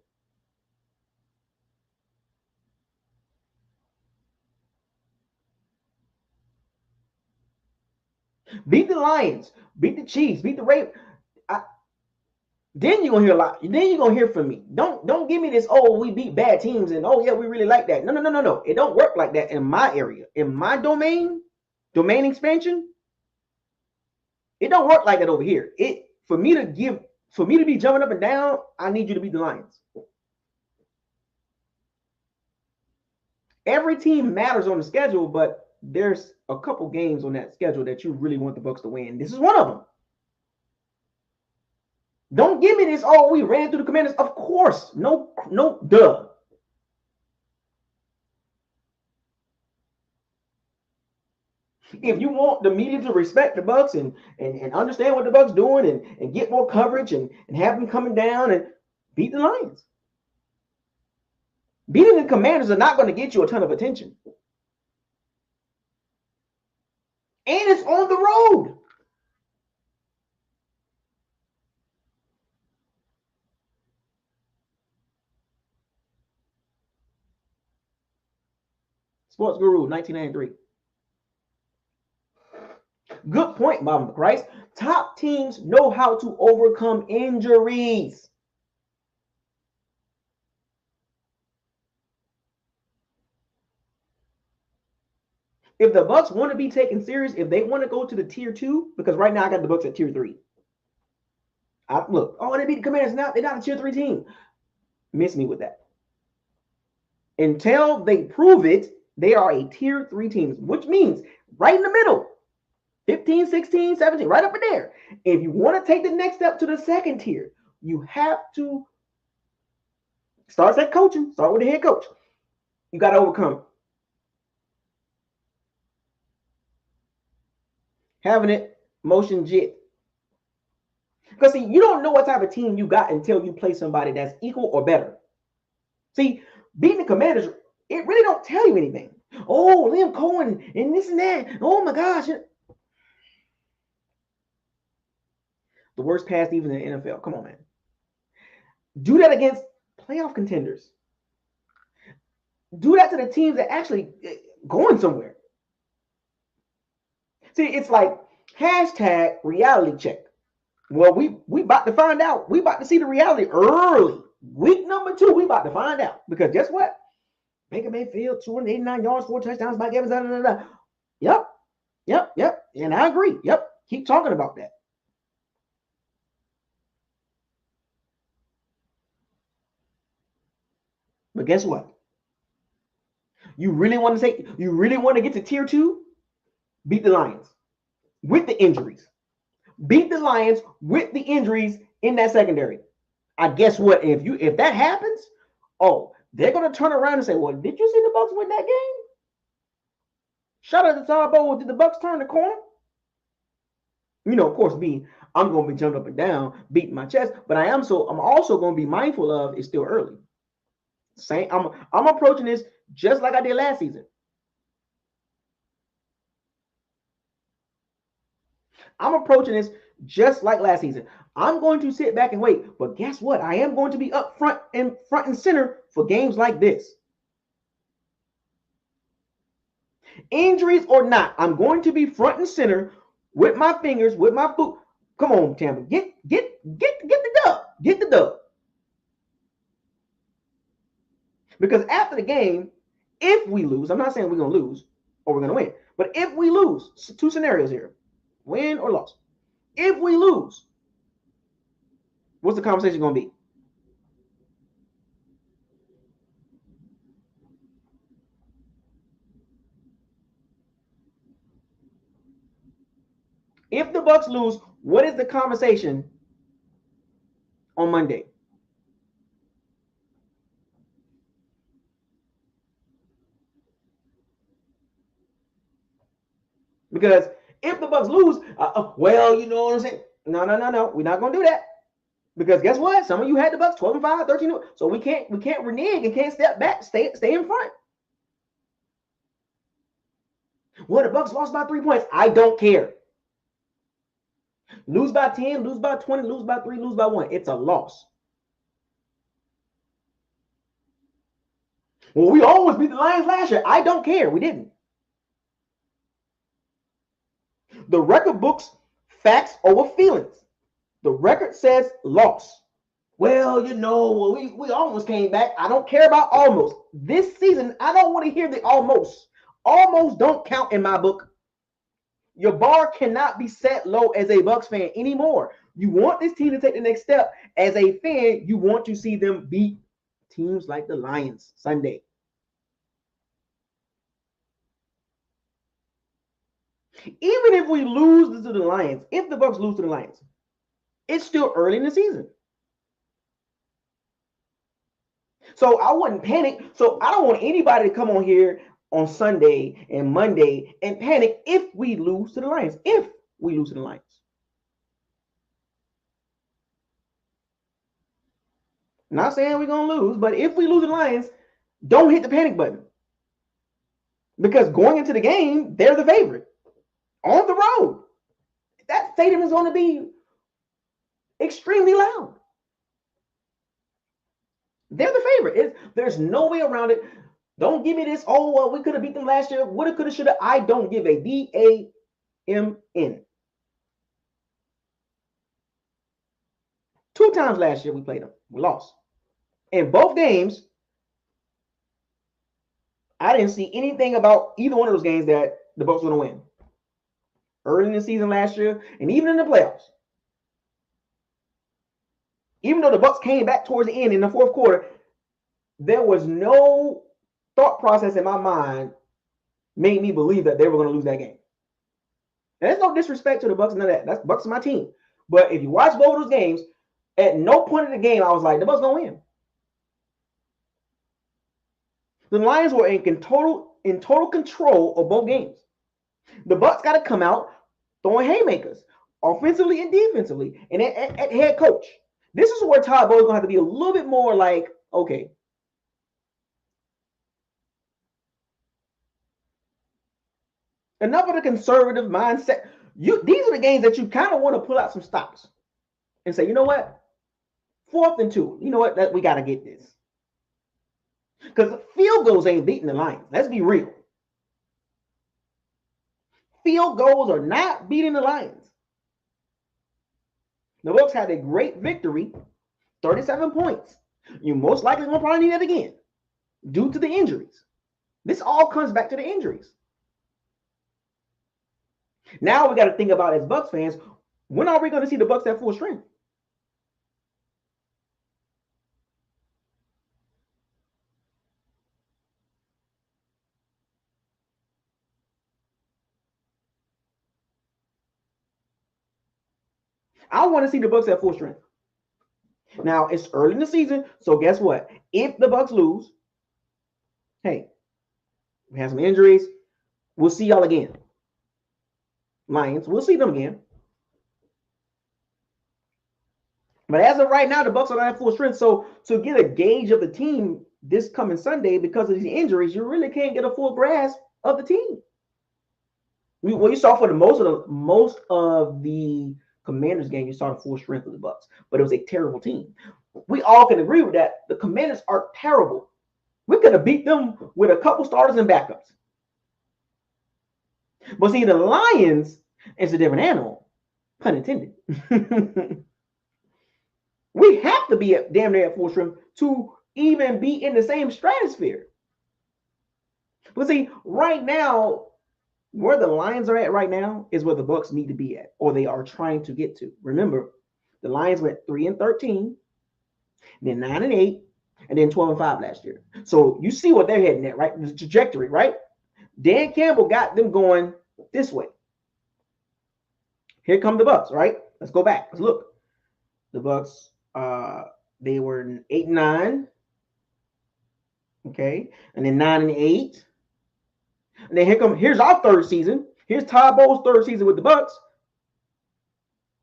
Beat the Lions, beat the Chiefs, beat the Ravens. Then you're gonna hear a lot. Then you're gonna hear from me. Don't give me this, oh, we beat bad teams and oh yeah, we really like that. No. It don't work like that in my area. In my domain expansion, it don't work like that over here. For me to be jumping up and down, I need you to beat the Lions. Every team matters on the schedule, but there's a couple games on that schedule that you really want the Bucs to win. This is one of them. Don't give me this, oh, we ran through the Commanders. Of course. No, duh. If you want the media to respect the Bucs and understand what the Bucs doing and get more coverage and have them coming down and beat the Lions. Beating the Commanders are not going to get you a ton of attention. And it's on the road. Sports Guru, 1993. Good point, Bob Christ. Top teams know how to overcome injuries. If the Bucs want to be taken serious, if they want to go to the tier 2, because right now I got the Bucs at tier 3. Look, they beat the Commanders. Now they're not a tier 3 team. Miss me with that. Until they prove it, they are a tier 3 team, which means right in the middle, 15, 16, 17, right up in there. If you want to take the next step to the second tier, you have to start at coaching. Start with the head coach. You got to overcome having it motion jit. Because see, you don't know what type of team you got until you play somebody that's equal or better. See, beating the Commanders, it really don't tell you anything. Oh, Liam Cohen and this and that. Oh my gosh. The worst pass even in the NFL. Come on, man. Do that against playoff contenders. Do that to the teams that actually going somewhere. See, it's like hashtag reality check. Well, we about to find out. We about to see the reality early. Week number 2, we about to find out. Because guess what? Baker Mayfield, 289 yards, 4 touchdowns, Mike Evans, Yep. And I agree. Yep. Keep talking about that. But guess what? You really want to get to tier 2? Beat the Lions with the injuries. Beat the Lions with the injuries in that secondary. I guess what? If that happens, they're gonna turn around and say, well, did you see the Bucs win that game? Shout out to Todd Bowles. Did the Bucs turn the corner? Of course, I'm gonna be jumping up and down, beating my chest, but I'm also gonna be mindful of it's still early. I'm approaching this just like I did last season. I'm approaching this just like last season. I'm going to sit back and wait. But guess what? I am going to be up front and center for games like this. Injuries or not, I'm going to be front and center with my fingers, with my foot. Come on, Tampa. Get the dub. Get the dub. Because after the game, if we lose, I'm not saying we're going to lose or we're going to win. But if we lose, 2 scenarios here. Win or loss. If we lose, what's the conversation going to be? If the Bucs lose, what is the conversation on Monday? Because if the Bucs lose, well, you know what I'm saying? No. We're not going to do that. Because guess what? Some of you had the Bucs 12-5, 13. So we can't renege and can't step back, stay in front. Well, the Bucs lost by 3 points. I don't care. Lose by 10, lose by 20, lose by 3, lose by 1. It's a loss. Well, we always beat the Lions last year. I don't care. We didn't. The record books facts over feelings. The record says loss. Well, we almost came back. I don't care about almost. This season, I don't want to hear the almost. Almost don't count in my book. Your bar cannot be set low as a Bucs fan anymore. You want this team to take the next step. As a fan, you want to see them beat teams like the Lions Sunday. Even if we lose to the Lions, if the Bucs lose to the Lions, it's still early in the season. So I wouldn't panic. So I don't want anybody to come on here on Sunday and Monday and panic if we lose to the Lions. If we lose to the Lions. Not saying we're going to lose, but if we lose to the Lions, don't hit the panic button. Because going into the game, they're the favorite. On the road. That stadium is going to be extremely loud. They're the favorite. There's no way around it. Don't give me this, we could have beat them last year. Woulda, coulda, shoulda. I don't give a D-A-M-N. 2 times last year we played them. We lost. In both games, I didn't see anything about either one of those games that the Bucs were going to win. Early in the season last year, and even in the playoffs. Even though the Bucs came back towards the end in the fourth quarter, there was no thought process in my mind made me believe that they were going to lose that game. And there's no disrespect to the Bucs, none of that. That's Bucs my team. But if you watch both of those games, at no point in the game I was like, the Bucs going to win. The Lions were in total control of both games. The Bucs got to come out throwing haymakers, offensively and defensively, and at head coach. This is where Todd Bowles is going to have to be a little bit more like, okay, enough of the conservative mindset. These are the games that you kind of want to pull out some stops and say, you know what? 4th and 2. You know what? We got to get this. Because field goals ain't beating the Lions. Let's be real. Field goals are not beating the Lions. The Bucs had a great victory, 37 points. You most likely will probably need that again due to the injuries. This all comes back to the injuries. Now we got to think about, as Bucs fans, when are we going to see the Bucs at full strength? I want to see the Bucs at full strength. Now, it's early in the season, so guess what? If the Bucs lose, hey, we have some injuries. We'll see y'all again. Lions, we'll see them again. But as of right now, the Bucs are not at full strength. So to get a gauge of the team this coming Sunday, because of these injuries, you really can't get a full grasp of the team. Well, you saw for the most of the Commanders game, you saw the full strength of the Bucs, but it was a terrible team. We all can agree with that. The Commanders are terrible. We could have beat them with a couple starters and backups. But see, the Lions is a different animal, pun intended. We have to be damn near at full strength to even be in the same stratosphere. But see, right now, where the Lions are at right now is where the Bucs need to be at, or they are trying to get to. Remember, the Lions went 3-13, then 9-8, and then 12-5 last year. So you see what they're heading at, right? The trajectory, right? Dan Campbell got them going this way. Here come the Bucs, right? Let's go back. Let's look. The Bucs, they were 8-9, okay, and then 9-8. And then here's our third season. Here's Todd Bowles' third season with the Bucs.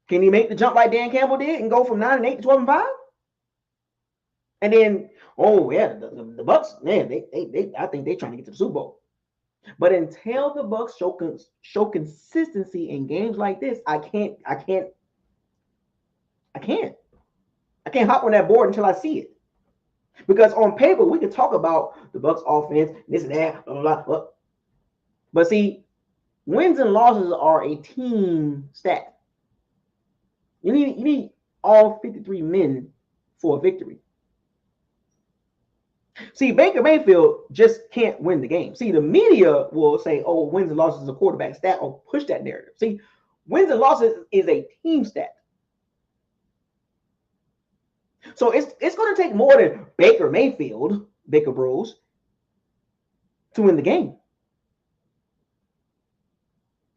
Can he make the jump like Dan Campbell did and go from 9-8 to 12-5? And then, the Bucs, man, they I think they're trying to get to the Super Bowl. But until the Bucs show consistency in games like this, I can't hop on that board until I see it. Because on paper, we can talk about the Bucs offense, this and that, blah, blah, blah. But see, Wins and losses are a team stat. You need all 53 men for a victory. See, Baker Mayfield just can't win the game. See, the media will say, oh, wins and losses is a quarterback stat, or push that narrative. See, wins and losses is a team stat. So it's going to take more than Baker Mayfield, Baker Bros, to win the game.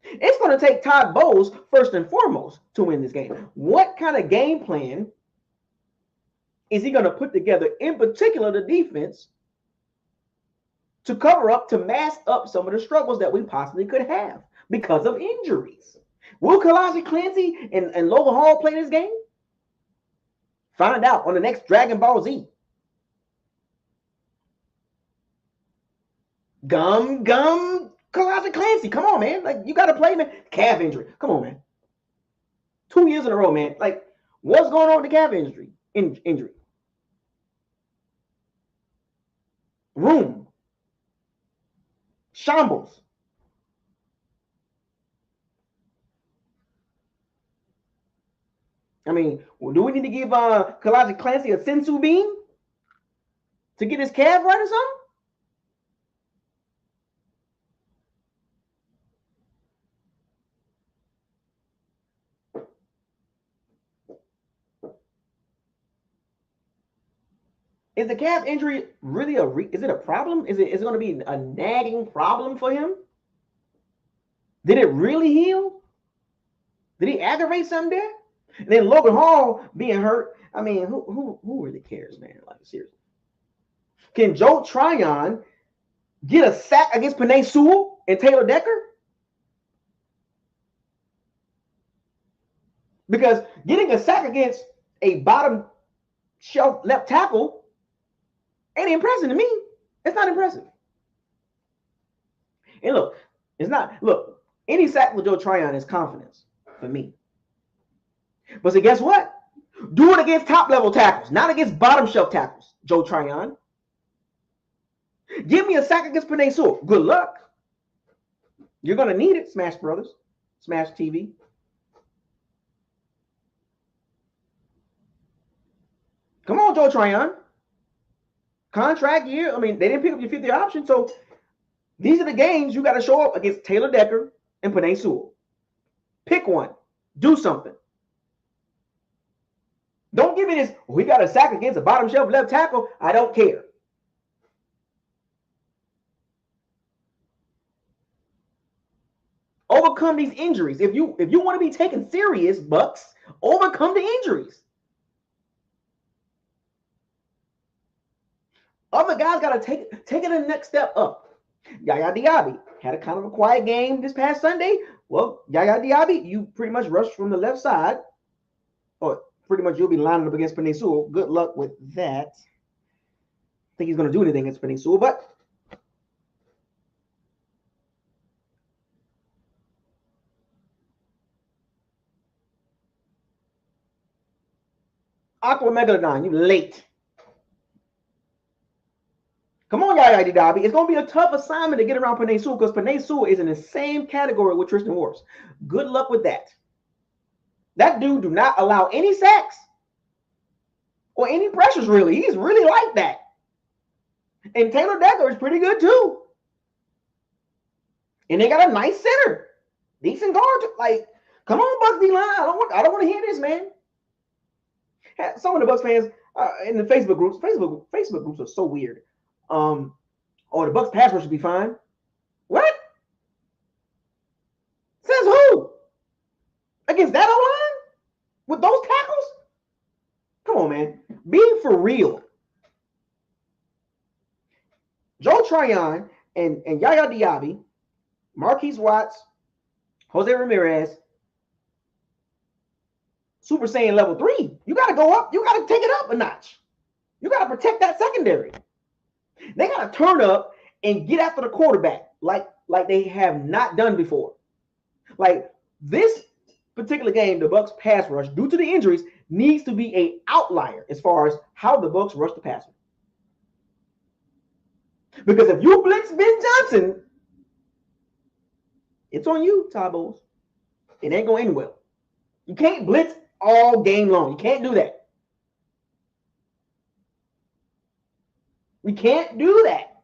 It's going to take Todd Bowles first and foremost to win this game. What kind of game plan is he going to put together, in particular the defense, to cover up, to mask up some of the struggles that we possibly could have because of injuries? Will Kalasi Clancy and Logan Hall play this game? Find out on the next Dragon Ball Z. Gum, Kalasi Clancy. Come on, man. Like, you got to play, man. Calf injury. Come on, man. 2 years in a row, man. Like, what's going on with the calf injury? Injury. Room. Shambles. I mean, do we need to give Kalasi Clancy a sensu bean to get his calf right or something? Is the calf injury really is it a problem? Is it going to be a nagging problem for him? Did it really heal? Did he aggravate something there? And then Logan Hall being hurt. I mean, who really cares, man? Like, seriously. Can Joe Tryon get a sack against Penei Sewell and Taylor Decker? Because getting a sack against a bottom shelf left tackle ain't impressive to me. It's not impressive. And look, it's not. Look, any sack with Joe Tryon is confidence for me. But see, guess what? Do it against top level tackles, not against bottom shelf tackles, Joe Tryon. Give me a sack against Penei Sewell. Good luck. You're going to need it, Smash Brothers, Smash TV. Come on, Joe Tryon. Contract year. I mean, they didn't pick up your 50th option. So these are the games you got to show up against Taylor Decker and Penei Sewell. Pick one. Do something. Don't give me this, we got a sack against a bottom shelf left tackle. I don't care. Overcome these injuries. If you want to be taken serious, Bucs, overcome the injuries. Other guys got to take it the next step up. Yaya Diaby had a kind of a quiet game this past Sunday. Well, Yaya Diaby, you pretty much rushed from the left side. Or pretty much you'll be lining up against Penei Sewell. Good luck with that. I think he's going to do anything against Penei Sewell, but Aqua Megalodon, you late. Come on, Yaya Diaby. It's going to be a tough assignment to get around Penei Sewell because Penei Sewell is in the same category with Tristan Wirfs. Good luck with that. That dude do not allow any sacks or any pressures, really. He's really like that. And Taylor Decker is pretty good, too. And they got a nice center. Decent guard. Like, come on, Bucs D-line. I don't want to hear this, man. Some of the Bucs fans in the Facebook groups are so weird. The Bucs pass rush should be fine. What? Says who? Against that O-line? With those tackles? Come on, man. Be for real. Joe Tryon and Yaya Diaby, Marquise Watts, Jose Ramirez, Super Saiyan level 3. You got to go up. You got to take it up a notch. You got to protect that secondary. They got to turn up and get after the quarterback like they have not done before. Like this particular game, the Bucs pass rush, due to the injuries, needs to be an outlier as far as how the Bucs rush the passer. Because if you blitz Ben Johnson, It's on you, Todd Bowles. It ain't going to end well. You can't blitz all game long. You can't do that. We can't do that.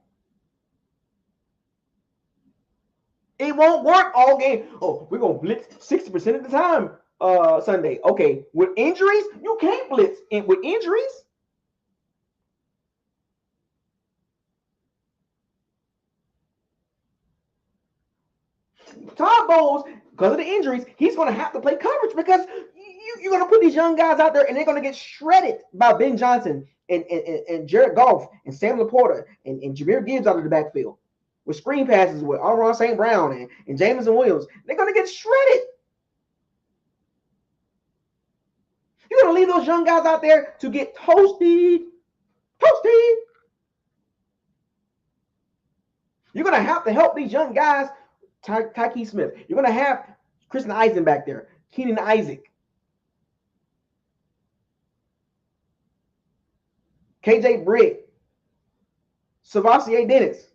It won't work all game. Oh, we're going to blitz 60% of the time Sunday. Okay, with injuries, you can't blitz with injuries. Todd Bowles, because of the injuries, he's going to have to play coverage because you're going to put these young guys out there and they're going to get shredded by Ben Johnson and Jared Goff and Sam Laporta and Jahmyr Gibbs out of the backfield with screen passes with Amon St. Brown and Jameson Williams. They're going to get shredded. You're going to leave those young guys out there to get toasted. Toasted. You're going to have to help these young guys. Tyke Smith. You're going to have Christian Eisen back there. Keenan Isaac. KJ Britt. Savassier Dennis.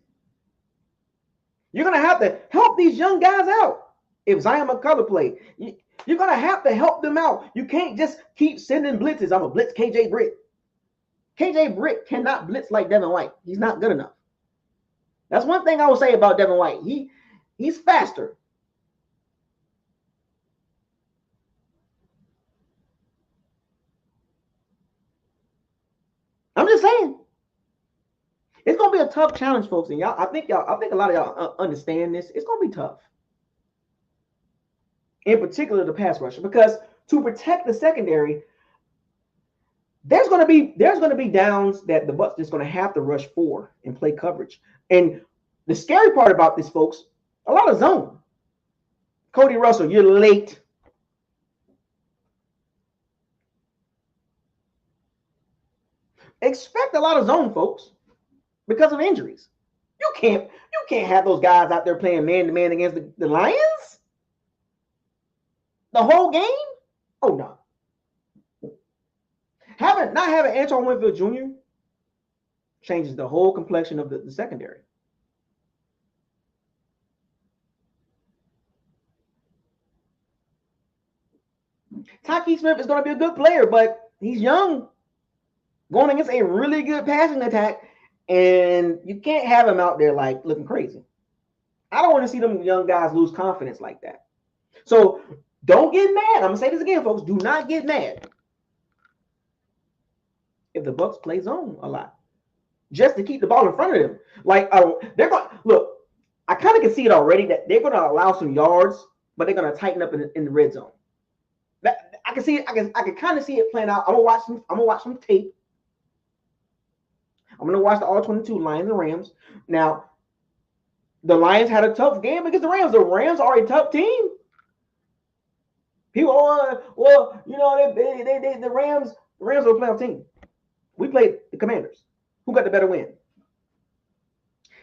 You're going to have to help these young guys out. If Zion McCullough play, you're going to have to help them out. You can't just keep sending blitzes. I'm going to blitz KJ Britt. KJ Britt cannot blitz like Devin White. He's not good enough. That's one thing I will say about Devin White. He's faster. I'm just saying. It's gonna be a tough challenge, folks. And I think a lot of y'all understand this. It's gonna be tough. In particular, the pass rusher, because to protect the secondary, there's gonna be downs that the Bucs just gonna have to rush for and play coverage. And the scary part about this, folks, a lot of zone. Cody Russell, you're late. Expect a lot of zone, folks, because of injuries. You can't have those guys out there playing man-to-man against the Lions the whole game. Oh no. Not having Antoine Winfield Jr. changes the whole complexion of the secondary. Tyke Smith is going to be a good player, but he's young, going against a really good passing attack, and you can't have him out there like looking crazy. I don't want to see them young guys lose confidence like that. So don't get mad. I'm going to say this again, folks. Do not get mad if the Bucs play zone a lot, just to keep the ball in front of them. Like they're going look. I kind of can see it already that they're going to allow some yards, but they're going to tighten up in the red zone. I can see it. I can kind of see it playing out. I'm gonna watch some tape. I'm gonna watch the all 22 Lions and Rams. Now, the Lions had a tough game against the Rams. The Rams are a tough team. People, well, you know, the Rams are a playoff team. We played the Commanders. Who got the better win?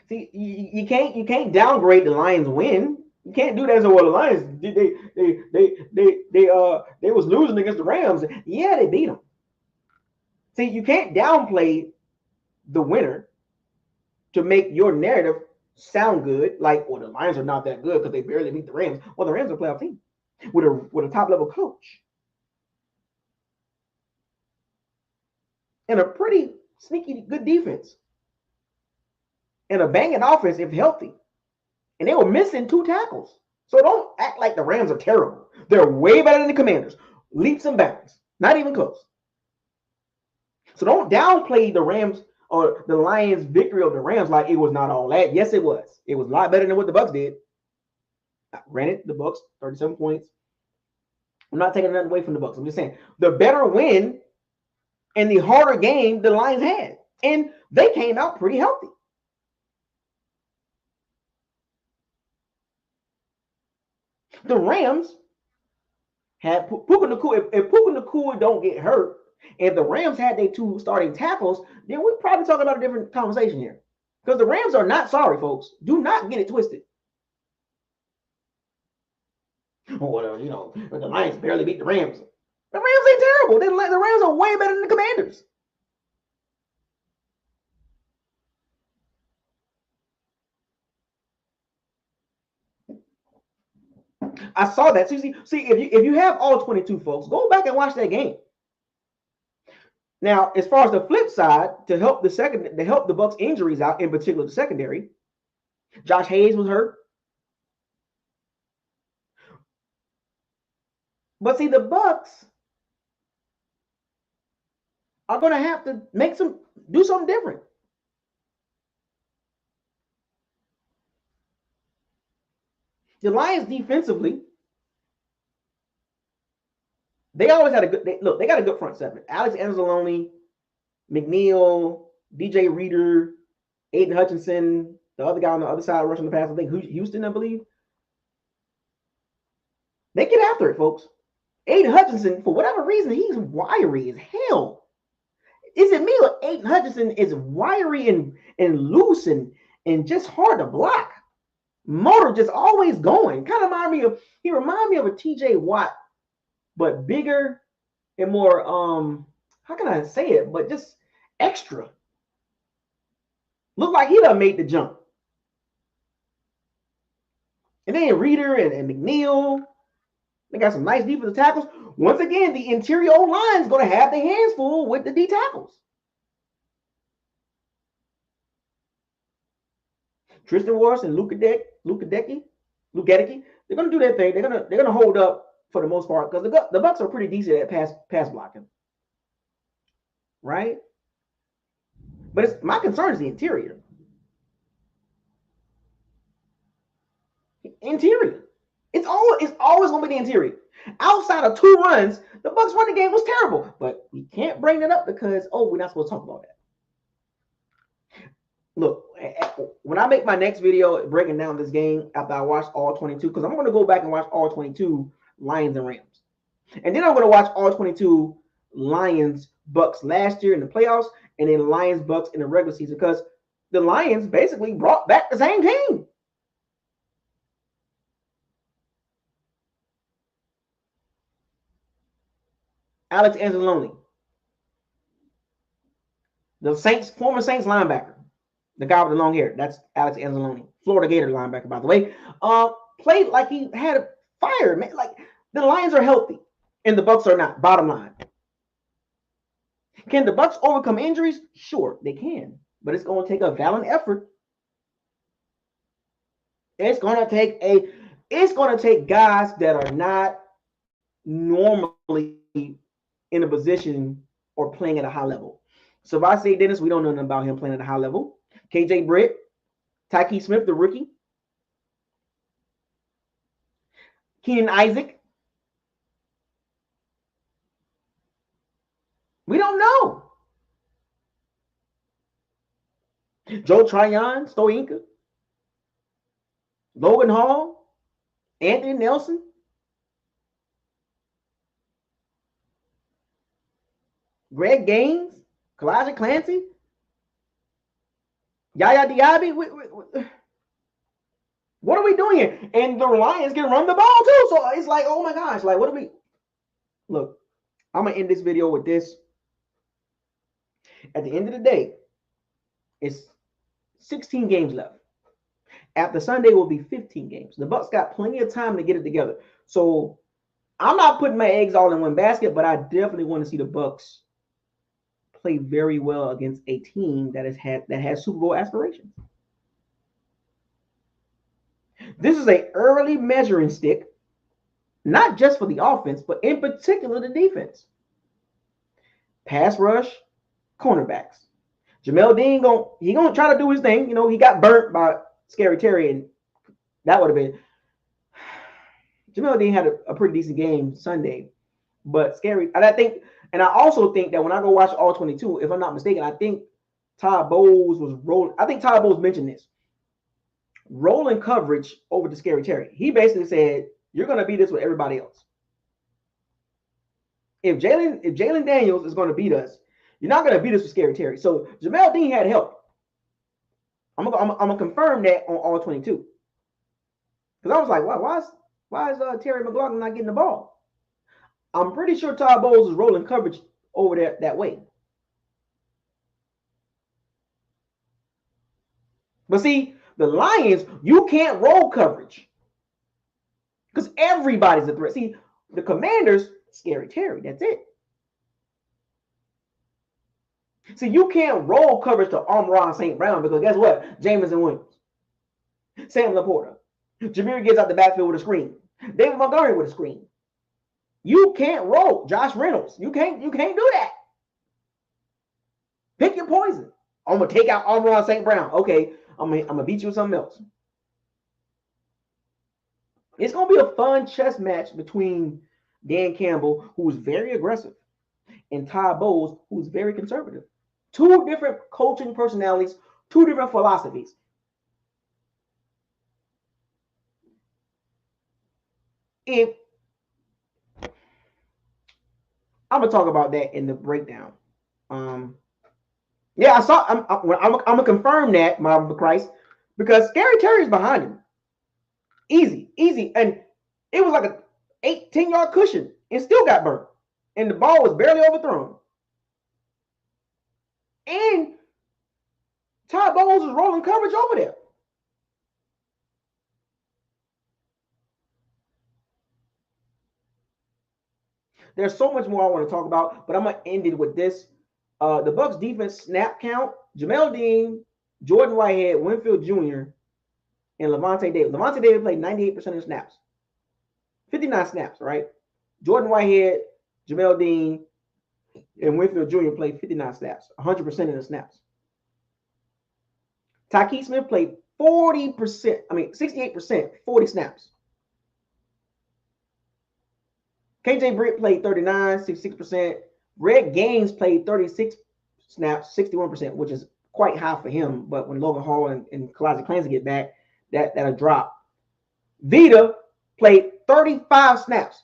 See, you can't downgrade the Lions' win. You can't do that as well. The Lions, they was losing against the Rams. Yeah, they beat them. See, you can't downplay the winner to make your narrative sound good. Like, well, the Lions are not that good because they barely beat the Rams. Well, the Rams are a playoff team with a top level coach and a pretty sneaky good defense and a banging offense if healthy. And they were missing 2 tackles. So don't act like the Rams are terrible. They're way better than the Commanders. Leaps and bounds. Not even close. So don't downplay the Rams or the Lions' victory of the Rams like it was not all that. Yes, it was. It was a lot better than what the Bucs did. Granted, the Bucs, 37 points. I'm not taking nothing away from the Bucs. I'm just saying the better win and the harder game the Lions had. And they came out pretty healthy. The Rams had Puka Nacua. If Puka Nacua don't get hurt, if the Rams had their 2 starting tackles, then we're probably talking about a different conversation here. Because the Rams are not sorry, folks. Do not get it twisted. Oh, well, you know, the Lions barely beat the Rams. The Rams ain't terrible. The Rams are way better than the Commanders. I saw that. See, if you have all 22 folks, go back and watch that game. Now, as far as the flip side, to help the Bucs injuries out, in particular the secondary, Josh Hayes was hurt. But see, the Bucs are going to have to do something different. The Lions defensively, they always had they got a good front seven. Alex Anzalone, McNeil, DJ Reader, Aiden Hutchinson, the other guy on the other side rushing the pass, I think Houston, I believe. They get after it, folks. Aiden Hutchinson, for whatever reason, he's wiry as hell. Is it me or Aiden Hutchinson is wiry and loose and just hard to block? Motor just always going. Kind of he reminds me of a TJ Watt, but bigger and more, how can I say it, but just extra. Look like he done made the jump. And then Reader and McNeil, they got some nice defensive tackles. Once again, the interior O-line is going to have their hands full with the D tackles. Tristan Wirfs and Luke Gedeke, they're going to do their thing. They're going to hold up for the most part because the Bucs are pretty decent at pass blocking, right? But my concern is the interior. It's always going to be the interior. Outside of 2 runs, the Bucs running game was terrible. But we can't bring that up because, we're not supposed to talk about that. Look, when I make my next video breaking down this game after I watch all 22, because I'm going to go back and watch all 22 Lions and Rams. And then I'm going to watch all 22 Lions Bucs last year in the playoffs and then Lions Bucs in the regular season because the Lions basically brought back the same team. Alex Anzalone, the former Saints linebacker, the guy with the long hair. That's Alex Anzalone, Florida Gator linebacker, by the way. Played like he had a fire, man. Like the Lions are healthy, and the Bucs are not. Bottom line, can the Bucs overcome injuries? Sure, they can, but it's going to take a valiant effort. It's going to take guys that are not normally in a position or playing at a high level. So if I say Dennis, we don't know nothing about him playing at a high level. KJ Britt, Tyke Smith, the rookie. Keenan Isaac. We don't know. Joe Tryon, Stoinka, Logan Hall, Anthony Nelson. Greg Gaines, Kalijah Clancy, Yaya Diaby. What are we doing here? And the Lions can run the ball too. So it's like, oh my gosh, like what do we look? I'm gonna end this video with this. At the end of the day, it's 16 games left. After Sunday will be 15 games. The Bucs got plenty of time to get it together. So I'm not putting my eggs all in one basket, but I definitely want to see the Bucs play very well against a team that has Super Bowl aspirations. This is an early measuring stick, not just for the offense, but in particular the defense. Pass rush, cornerbacks. Jamel Dean gonna try to do his thing. You know, he got burnt by Scary Terry, and that would have been. Jamel Dean had a pretty decent game Sunday, but Scary. And I also think that when I go watch all 22, if I'm not mistaken, I think Todd Bowles was rolling. I think Todd Bowles mentioned this. Rolling coverage over to Scary Terry. He basically said, "You're gonna beat us with everybody else. If Jalen Daniels is gonna beat us, you're not gonna beat us with Scary Terry." So Jamel Dean had help. I'm gonna confirm that on all 22. Because I was like, why is Terry McLaurin not getting the ball? I'm pretty sure Todd Bowles is rolling coverage over there that way. But see, the Lions, you can't roll coverage. Because everybody's a threat. See, the Commanders, Scary Terry. That's it. See, you can't roll coverage to Amon St. Brown because guess what? Jameson Williams, Sam Laporta, Jameer gets out the backfield with a screen. David Montgomery with a screen. You can't roll Josh Reynolds. You can't do that. Pick your poison. I'm gonna take out Amon St. Brown. Okay, I'm gonna beat you with something else. It's gonna be a fun chess match between Dan Campbell, who's very aggressive, and Todd Bowles, who's very conservative. Two different coaching personalities, two different philosophies. If I'm gonna talk about that in the breakdown. Yeah, I saw. I'm gonna confirm that, my Christ, because Scary Terry's behind him. Easy, and it was like a 8-10 yard cushion, and still got burnt, and the ball was barely overthrown. And Todd Bowles was rolling coverage over there. There's so much more I want to talk about, but I'm gonna end it with this. The Bucs defense snap count: Jamel Dean, Jordan Whitehead, Winfield Jr., and Levante David. Levante David played 98% of the snaps. 59 snaps, right? Jordan Whitehead, Jamel Dean, and Winfield Jr. played 59 snaps, 100% of the snaps. Tyke Smith played 68%, 40 snaps. KJ Britt played 39, 66%. Greg Gaines played 36 snaps, 61%, which is quite high for him. But when Logan Hall and Khalid Clancy get back, that'll drop. Vita played 35 snaps.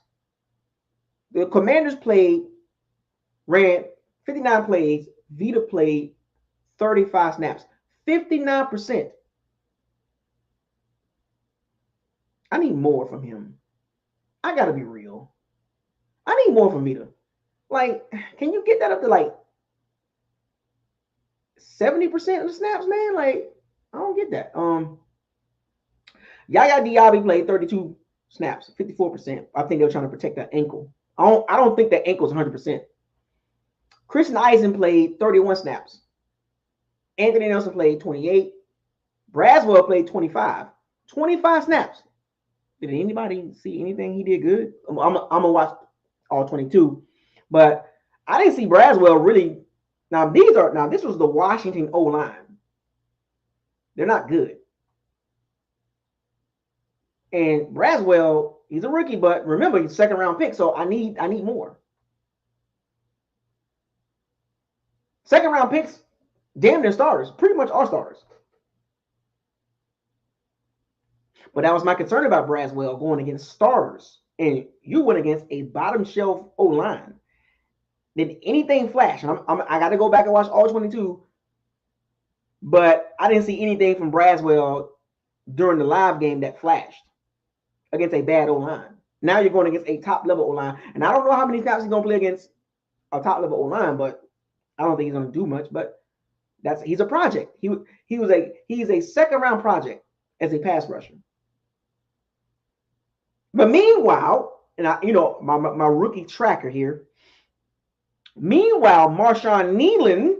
The Commanders ran 59 plays. Vita played 35 snaps, 59%. I need more from him. I gotta be real. I need more from Vita. Like, can you get that up to like 70% of the snaps, man? Like, I don't get that. Yaya Diaby played 32 snaps, 54%. I think they were trying to protect that ankle. I don't think that ankle's 100%. Christian Eisen played 31 snaps. Anthony Nelson played 28. Braswell played 25. 25 snaps. Did anybody see anything he did good? I'm gonna watch all 22, but I didn't see Braswell really. Now this was the Washington O-line. They're not good. And Braswell, he's a rookie, but remember he's a second round pick, so I need more. Second round picks, damn near starters, pretty much are starters. But that was my concern about Braswell going against starters. And you went against a bottom shelf O-line. Did anything flash? I got to go back and watch all 22. But I didn't see anything from Braswell during the live game that flashed against a bad O-line. Now you're going against a top-level O-line. And I don't know how many snaps he's going to play against a top-level O-line, but I don't think he's going to do much. But he's a project. He's a second-round project as a pass rusher. But meanwhile, and my rookie tracker here. Meanwhile, Marshawn Nealon.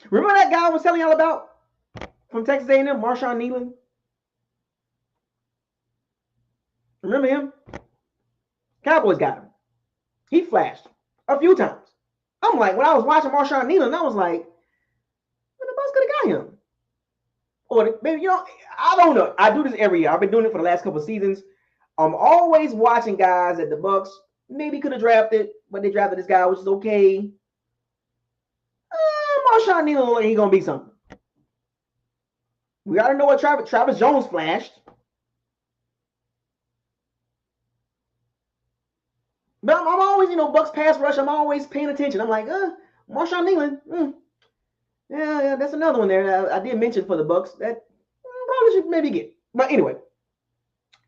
Remember that guy I was telling y'all about from Texas A&M, Marshawn Nealon? Remember him? Cowboys got him. He flashed a few times. I'm like, when I was watching Marshawn Nealon, I was like, well, the Bucs could have got him. Or maybe, I don't know. I do this every year. I've been doing it for the last couple of seasons. I'm always watching guys that the Bucs maybe could have drafted, but they drafted this guy, which is okay. Marshawn Nealon ain't gonna be something. We gotta know what Travis Jones flashed. But I'm always, Bucs pass rush. I'm always paying attention. I'm like, Marshawn Nealon. Yeah, that's another one there. I did mention for the Bucs that probably should maybe get. But anyway,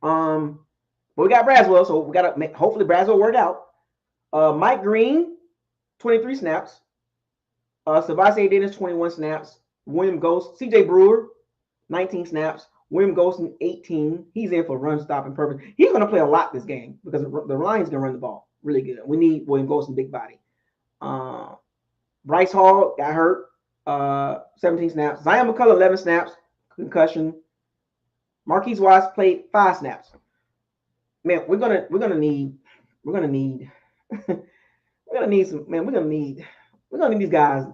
but we got Braswell, so we got to hopefully Braswell work out. Mike Green, 23 snaps. Savasi Dennis, 21 snaps. William Ghost, CJ Brewer, 19 snaps. William Golson, 18. He's in for run stopping purpose. He's going to play a lot this game because the Lions going to run the ball really good. We need William Golson, big body. Bryce Hall got hurt, 17 snaps. Zion McCullough, 11 snaps, concussion. Marquise Watts played 5 snaps. Man, we're gonna need these guys.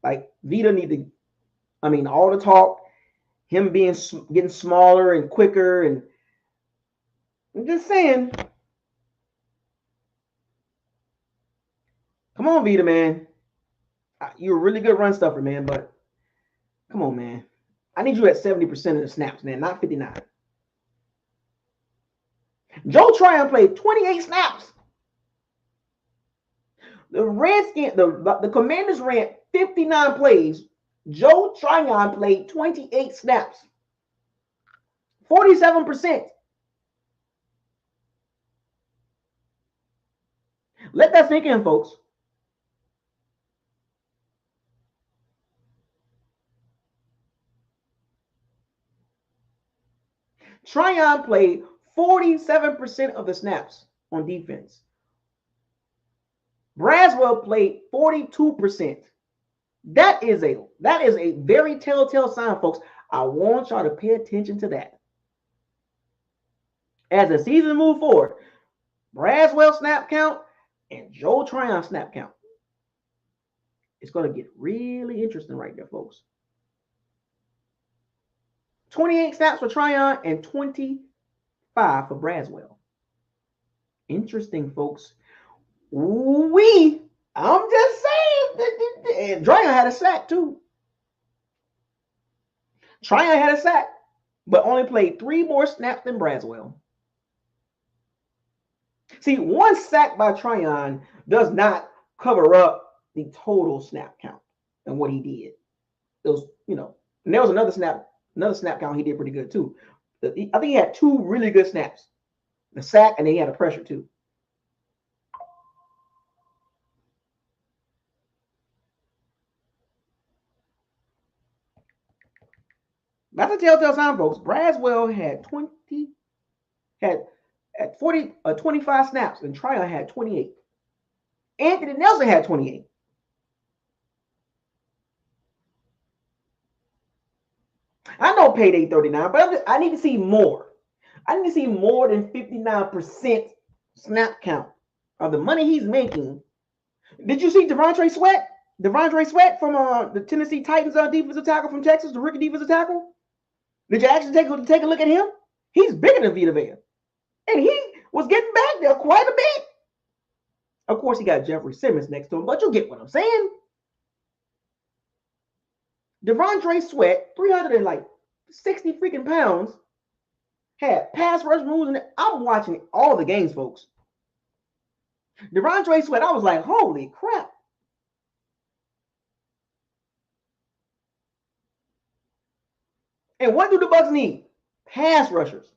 Like Vita need to. I mean, all the talk, him getting smaller and quicker, and I'm just saying. Come on, Vita, man. You're a really good run stuffer, man, but come on, man. I need you at 70% of the snaps, man, not 59. Joe Tryon played 28 snaps. The Commanders ran 59 plays. Joe Tryon played 28 snaps. 47%. Let that sink in, folks. Tryon played 47% of the snaps on defense. Braswell played 42%. That is a very telltale sign, folks. I want y'all to pay attention to that. As the season moves forward, Braswell snap count and Joe Tryon snap count. It's going to get really interesting right there, folks. 28 snaps for Tryon and 25 for Braswell. Interesting, folks. I'm just saying. Tryon had a sack, too. Tryon had a sack, but only played 3 more snaps than Braswell. See, 1 sack by Tryon does not cover up the total snap count and what he did. It was, and there was another snap count he did pretty good too. I think he had 2 really good snaps, the sack, and then he had a pressure too. That's a telltale sign, folks. Braswell had 25 snaps, and Tryon had 28. Anthony Nelson had 28. I know payday 39, but I need to see more. I need to see more than 59% snap count of the money he's making. Did you see Devontae Sweat? Devontae Sweat from the Tennessee Titans defensive tackle from Texas, the rookie defensive tackle? Did you actually take a look at him? He's bigger than Vita Vea. And he was getting back there quite a bit. Of course, he got Jeffrey Simmons next to him, but you get what I'm saying. Devontae Sweat, 360 freaking pounds, had pass rush moves, and I'm watching all the games, folks. Devontae Sweat, I was like, holy crap. And what do the Bucs need? Pass rushers.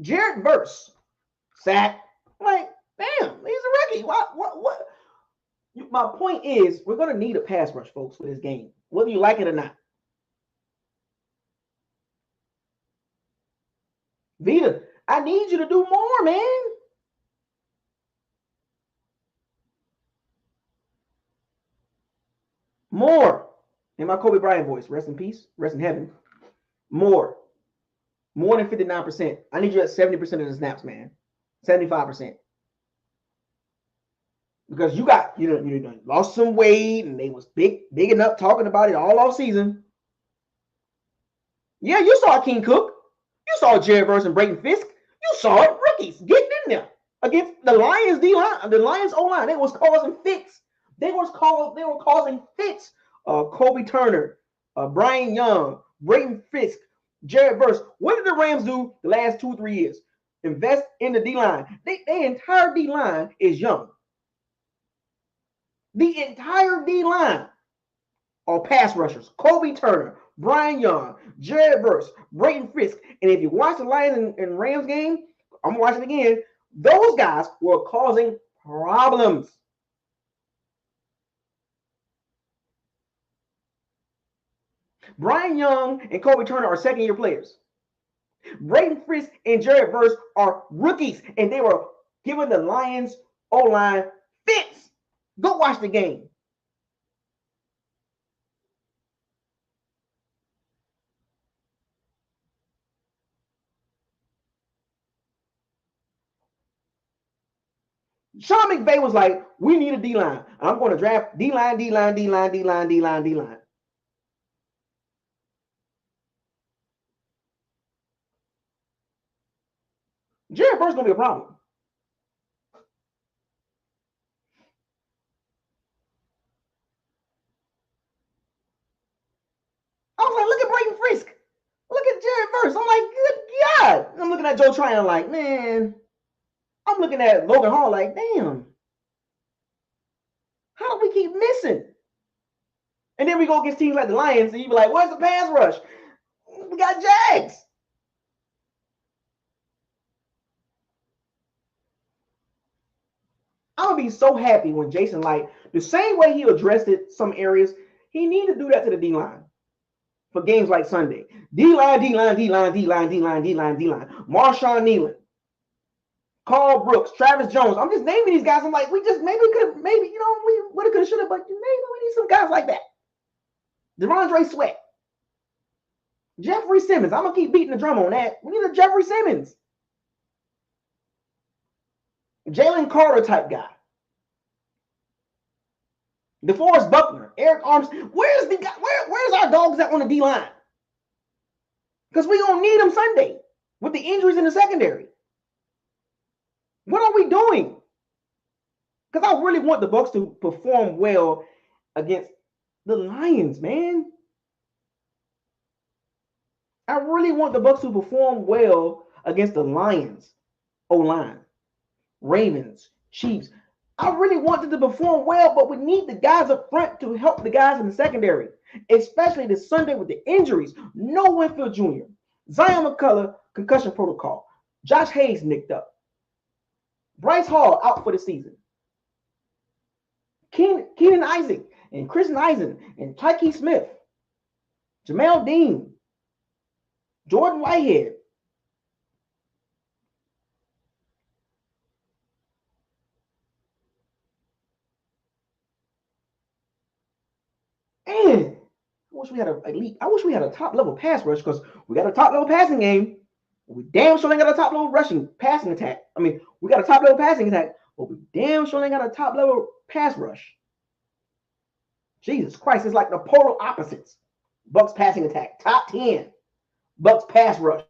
Jared Verse, sack. Like, damn, he's a rookie. What? My point is, we're going to need a pass rush, folks, for this game, whether you like it or not. Vita, I need you to do more, man. More. In my Kobe Bryant voice, rest in peace, rest in heaven. More than 59%. I need you at 70% of the snaps, man. 75%. Because you lost some weight, and they was big enough talking about it all off season. Yeah, you saw King Cook. You saw Jared Verse and Brayton Fisk. You saw it, rookies getting in there against the Lions D-line, the Lions O-line. They was causing fits. They were causing fits. Kobe Turner, Brian Young, Brayton Fisk, Jared Verse. What did the Rams do the last 2-3 years? Invest in the D-line. Their entire D-line is young. The entire D-line are pass rushers. Kobe Turner, Brian Young, Jared Verse, Brayton Fisk. And if you watch the Lions and Rams game, I'm watching it again, those guys were causing problems. Brian Young and Kobe Turner are second-year players. Braden Frisk and Jared Verse are rookies, and they were giving the Lions O-line fits. Go watch the game. Sean McVay was like, we need a D-line. I'm going to draft D-line, D-line, D-line, D-line, D-line, D-line. Jared Verse is going to be a problem. I was like, look at Braden Frisk. Look at Jared Verse. I'm like, good God. I'm looking at Joe Tryon like, man. I'm looking at Logan Hall like, damn. How do we keep missing? And then we go against teams like the Lions, and you be like, where's the pass rush? We got Jags. I'm going to be so happy when Jason Light, the same way he addressed it some areas, he need to do that to the D-line for games like Sunday. D-line, D-line, D-line, D-line, D-line, D-line, D-line. Marshawn Nealon, Carl Brooks, Travis Jones. I'm just naming these guys. I'm like, we could have, maybe, we would have, could have, should have, but maybe we need some guys like that. DeRondre Sweat. Jeffrey Simmons. I'm going to keep beating the drum on that. We need a Jeffrey Simmons. Jalen Carter type guy. DeForest Buckner, Eric Arms. Where's our dogs at on the D-line? Because we're going to need them Sunday with the injuries in the secondary. What are we doing? Because I really want the Bucs to perform well against the Lions, man. I really want the Bucs to perform well against the Lions, O-line, Ravens, Chiefs. I really wanted to perform well, but we need the guys up front to help the guys in the secondary, especially this Sunday with the injuries. No Winfield Jr., Zion McCullough, concussion protocol. Josh Hayes nicked up. Bryce Hall out for the season. Keenan Isaac and Christian Eisen and Tyke Smith, Jamel Dean, Jordan Whitehead. And I wish we had a top level pass rush because we got a top level passing game. We damn sure ain't got a top level passing attack. I mean, we got a top level passing attack, but we damn sure ain't got a top level pass rush. Jesus Christ, it's like the polar opposites. Bucs passing attack, top 10. Bucs pass rush,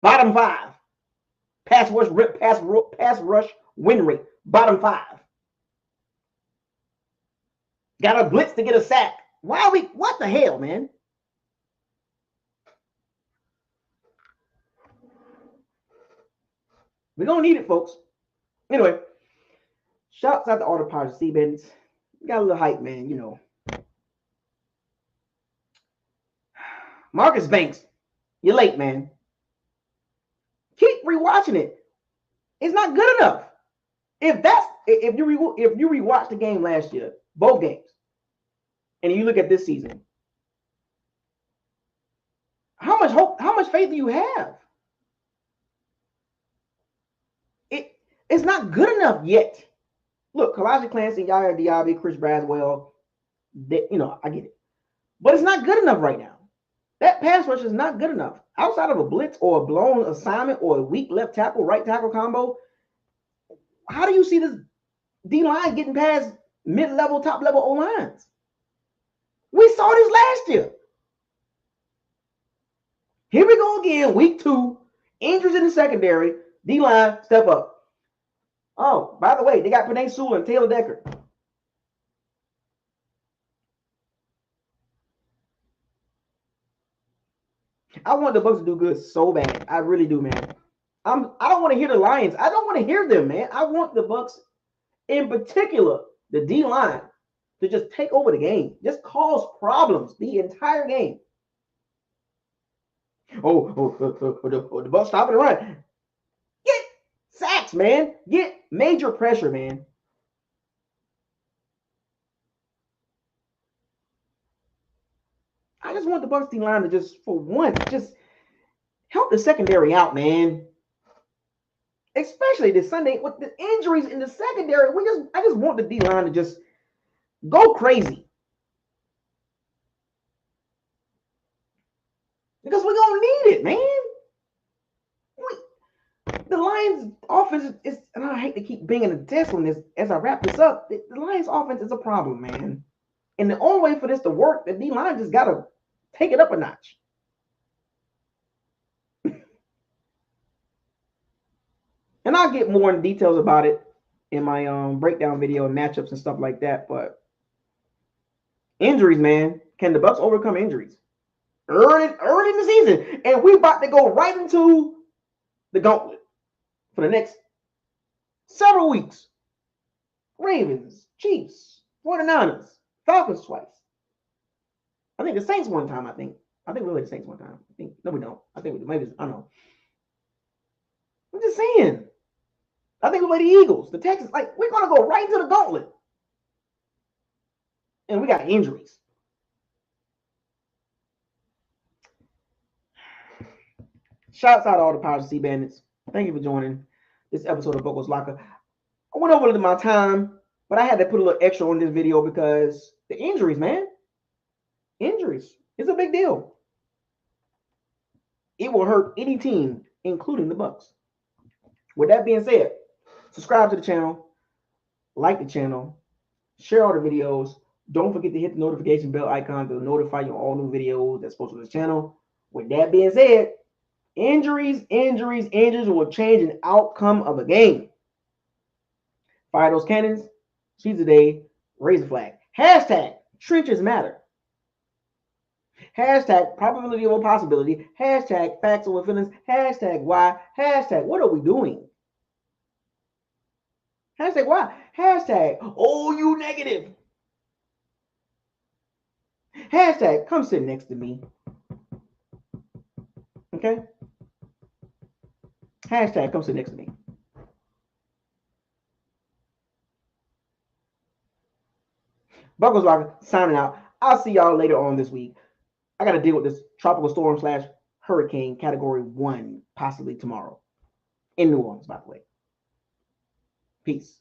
bottom 5. Pass rush win rate, bottom 5. Got a blitz to get a sack. What the hell, man? We're going to need it, folks. Anyway, shouts out to all the Pirates of Seabends. Got a little hype, man, Marcus Banks, you're late, man. Keep rewatching it. It's not good enough. If you rewatch the game last year, both games, and you look at this season, how much faith do you have? It's not good enough yet. Look, Kalaji Clancy, Yaya Diaby, Chris Braswell, I get it. But it's not good enough right now. That pass rush is not good enough. Outside of a blitz or a blown assignment or a weak left tackle, right tackle combo, how do you see this D-line getting past mid-level, top-level O-lines? We saw this last year. Here we go again, week 2, injuries in the secondary, D-line, step up. Oh, by the way, they got Penei Sewell and Taylor Decker. I want the Bucs to do good so bad. I really do, man. I don't want to hear the Lions. I don't want to hear them, man. I want the Bucs, in particular, the D-line, to just take over the game. Just cause problems the entire game. The Bucs stopping the run. Get sacks, man. Get major pressure, man. I just want the Bucs D line to just, for once, just help the secondary out, man. Especially this Sunday with the injuries in the secondary. I just want the D line to just go crazy. Because we're gonna need it, man. The Lions offense is, and I hate to keep banging the desk on this as I wrap this up. The Lions offense is a problem, man. And the only way for this to work, the D line just gotta take it up a notch. And I'll get more in details about it in my breakdown video and matchups and stuff like that. But injuries, man. Can the Bucs overcome injuries? Early in the season. And we about to go right into the gauntlet for the next several weeks. Ravens, Chiefs, 49ers, Falcons twice. I think the Saints one time, I think we played the Saints one time. No, we don't. I think we maybe, I don't know. I'm just saying. I think we play the Eagles, the Texans. Like, we're going to go right into the gauntlet. And we got injuries. Shouts out to all the Powers of Sea Bandits. Thank you for joining this episode of BucosLocker. I went over my time, but I had to put a little extra on this video because the injuries, man. Injuries is a big deal. It will hurt any team, including the Bucs. With that being said, subscribe to the channel, like the channel, share all the videos. Don't forget to hit the notification bell icon to notify you on all new videos that's posted on the channel. With that being said, injuries will change an outcome of a game. Fire those cannons, seize the day, raise the flag. Hashtag trenches matter. Hashtag probability over possibility. Hashtag facts over feelings. Hashtag why. Hashtag what are we doing? Hashtag why. Hashtag oh you negative. Hashtag come sit next to me. Okay? Hashtag come sit next to me. BucosLocker signing out. I'll see y'all later on this week. I got to deal with this tropical storm / hurricane category 1 possibly tomorrow in New Orleans, by the way. Peace.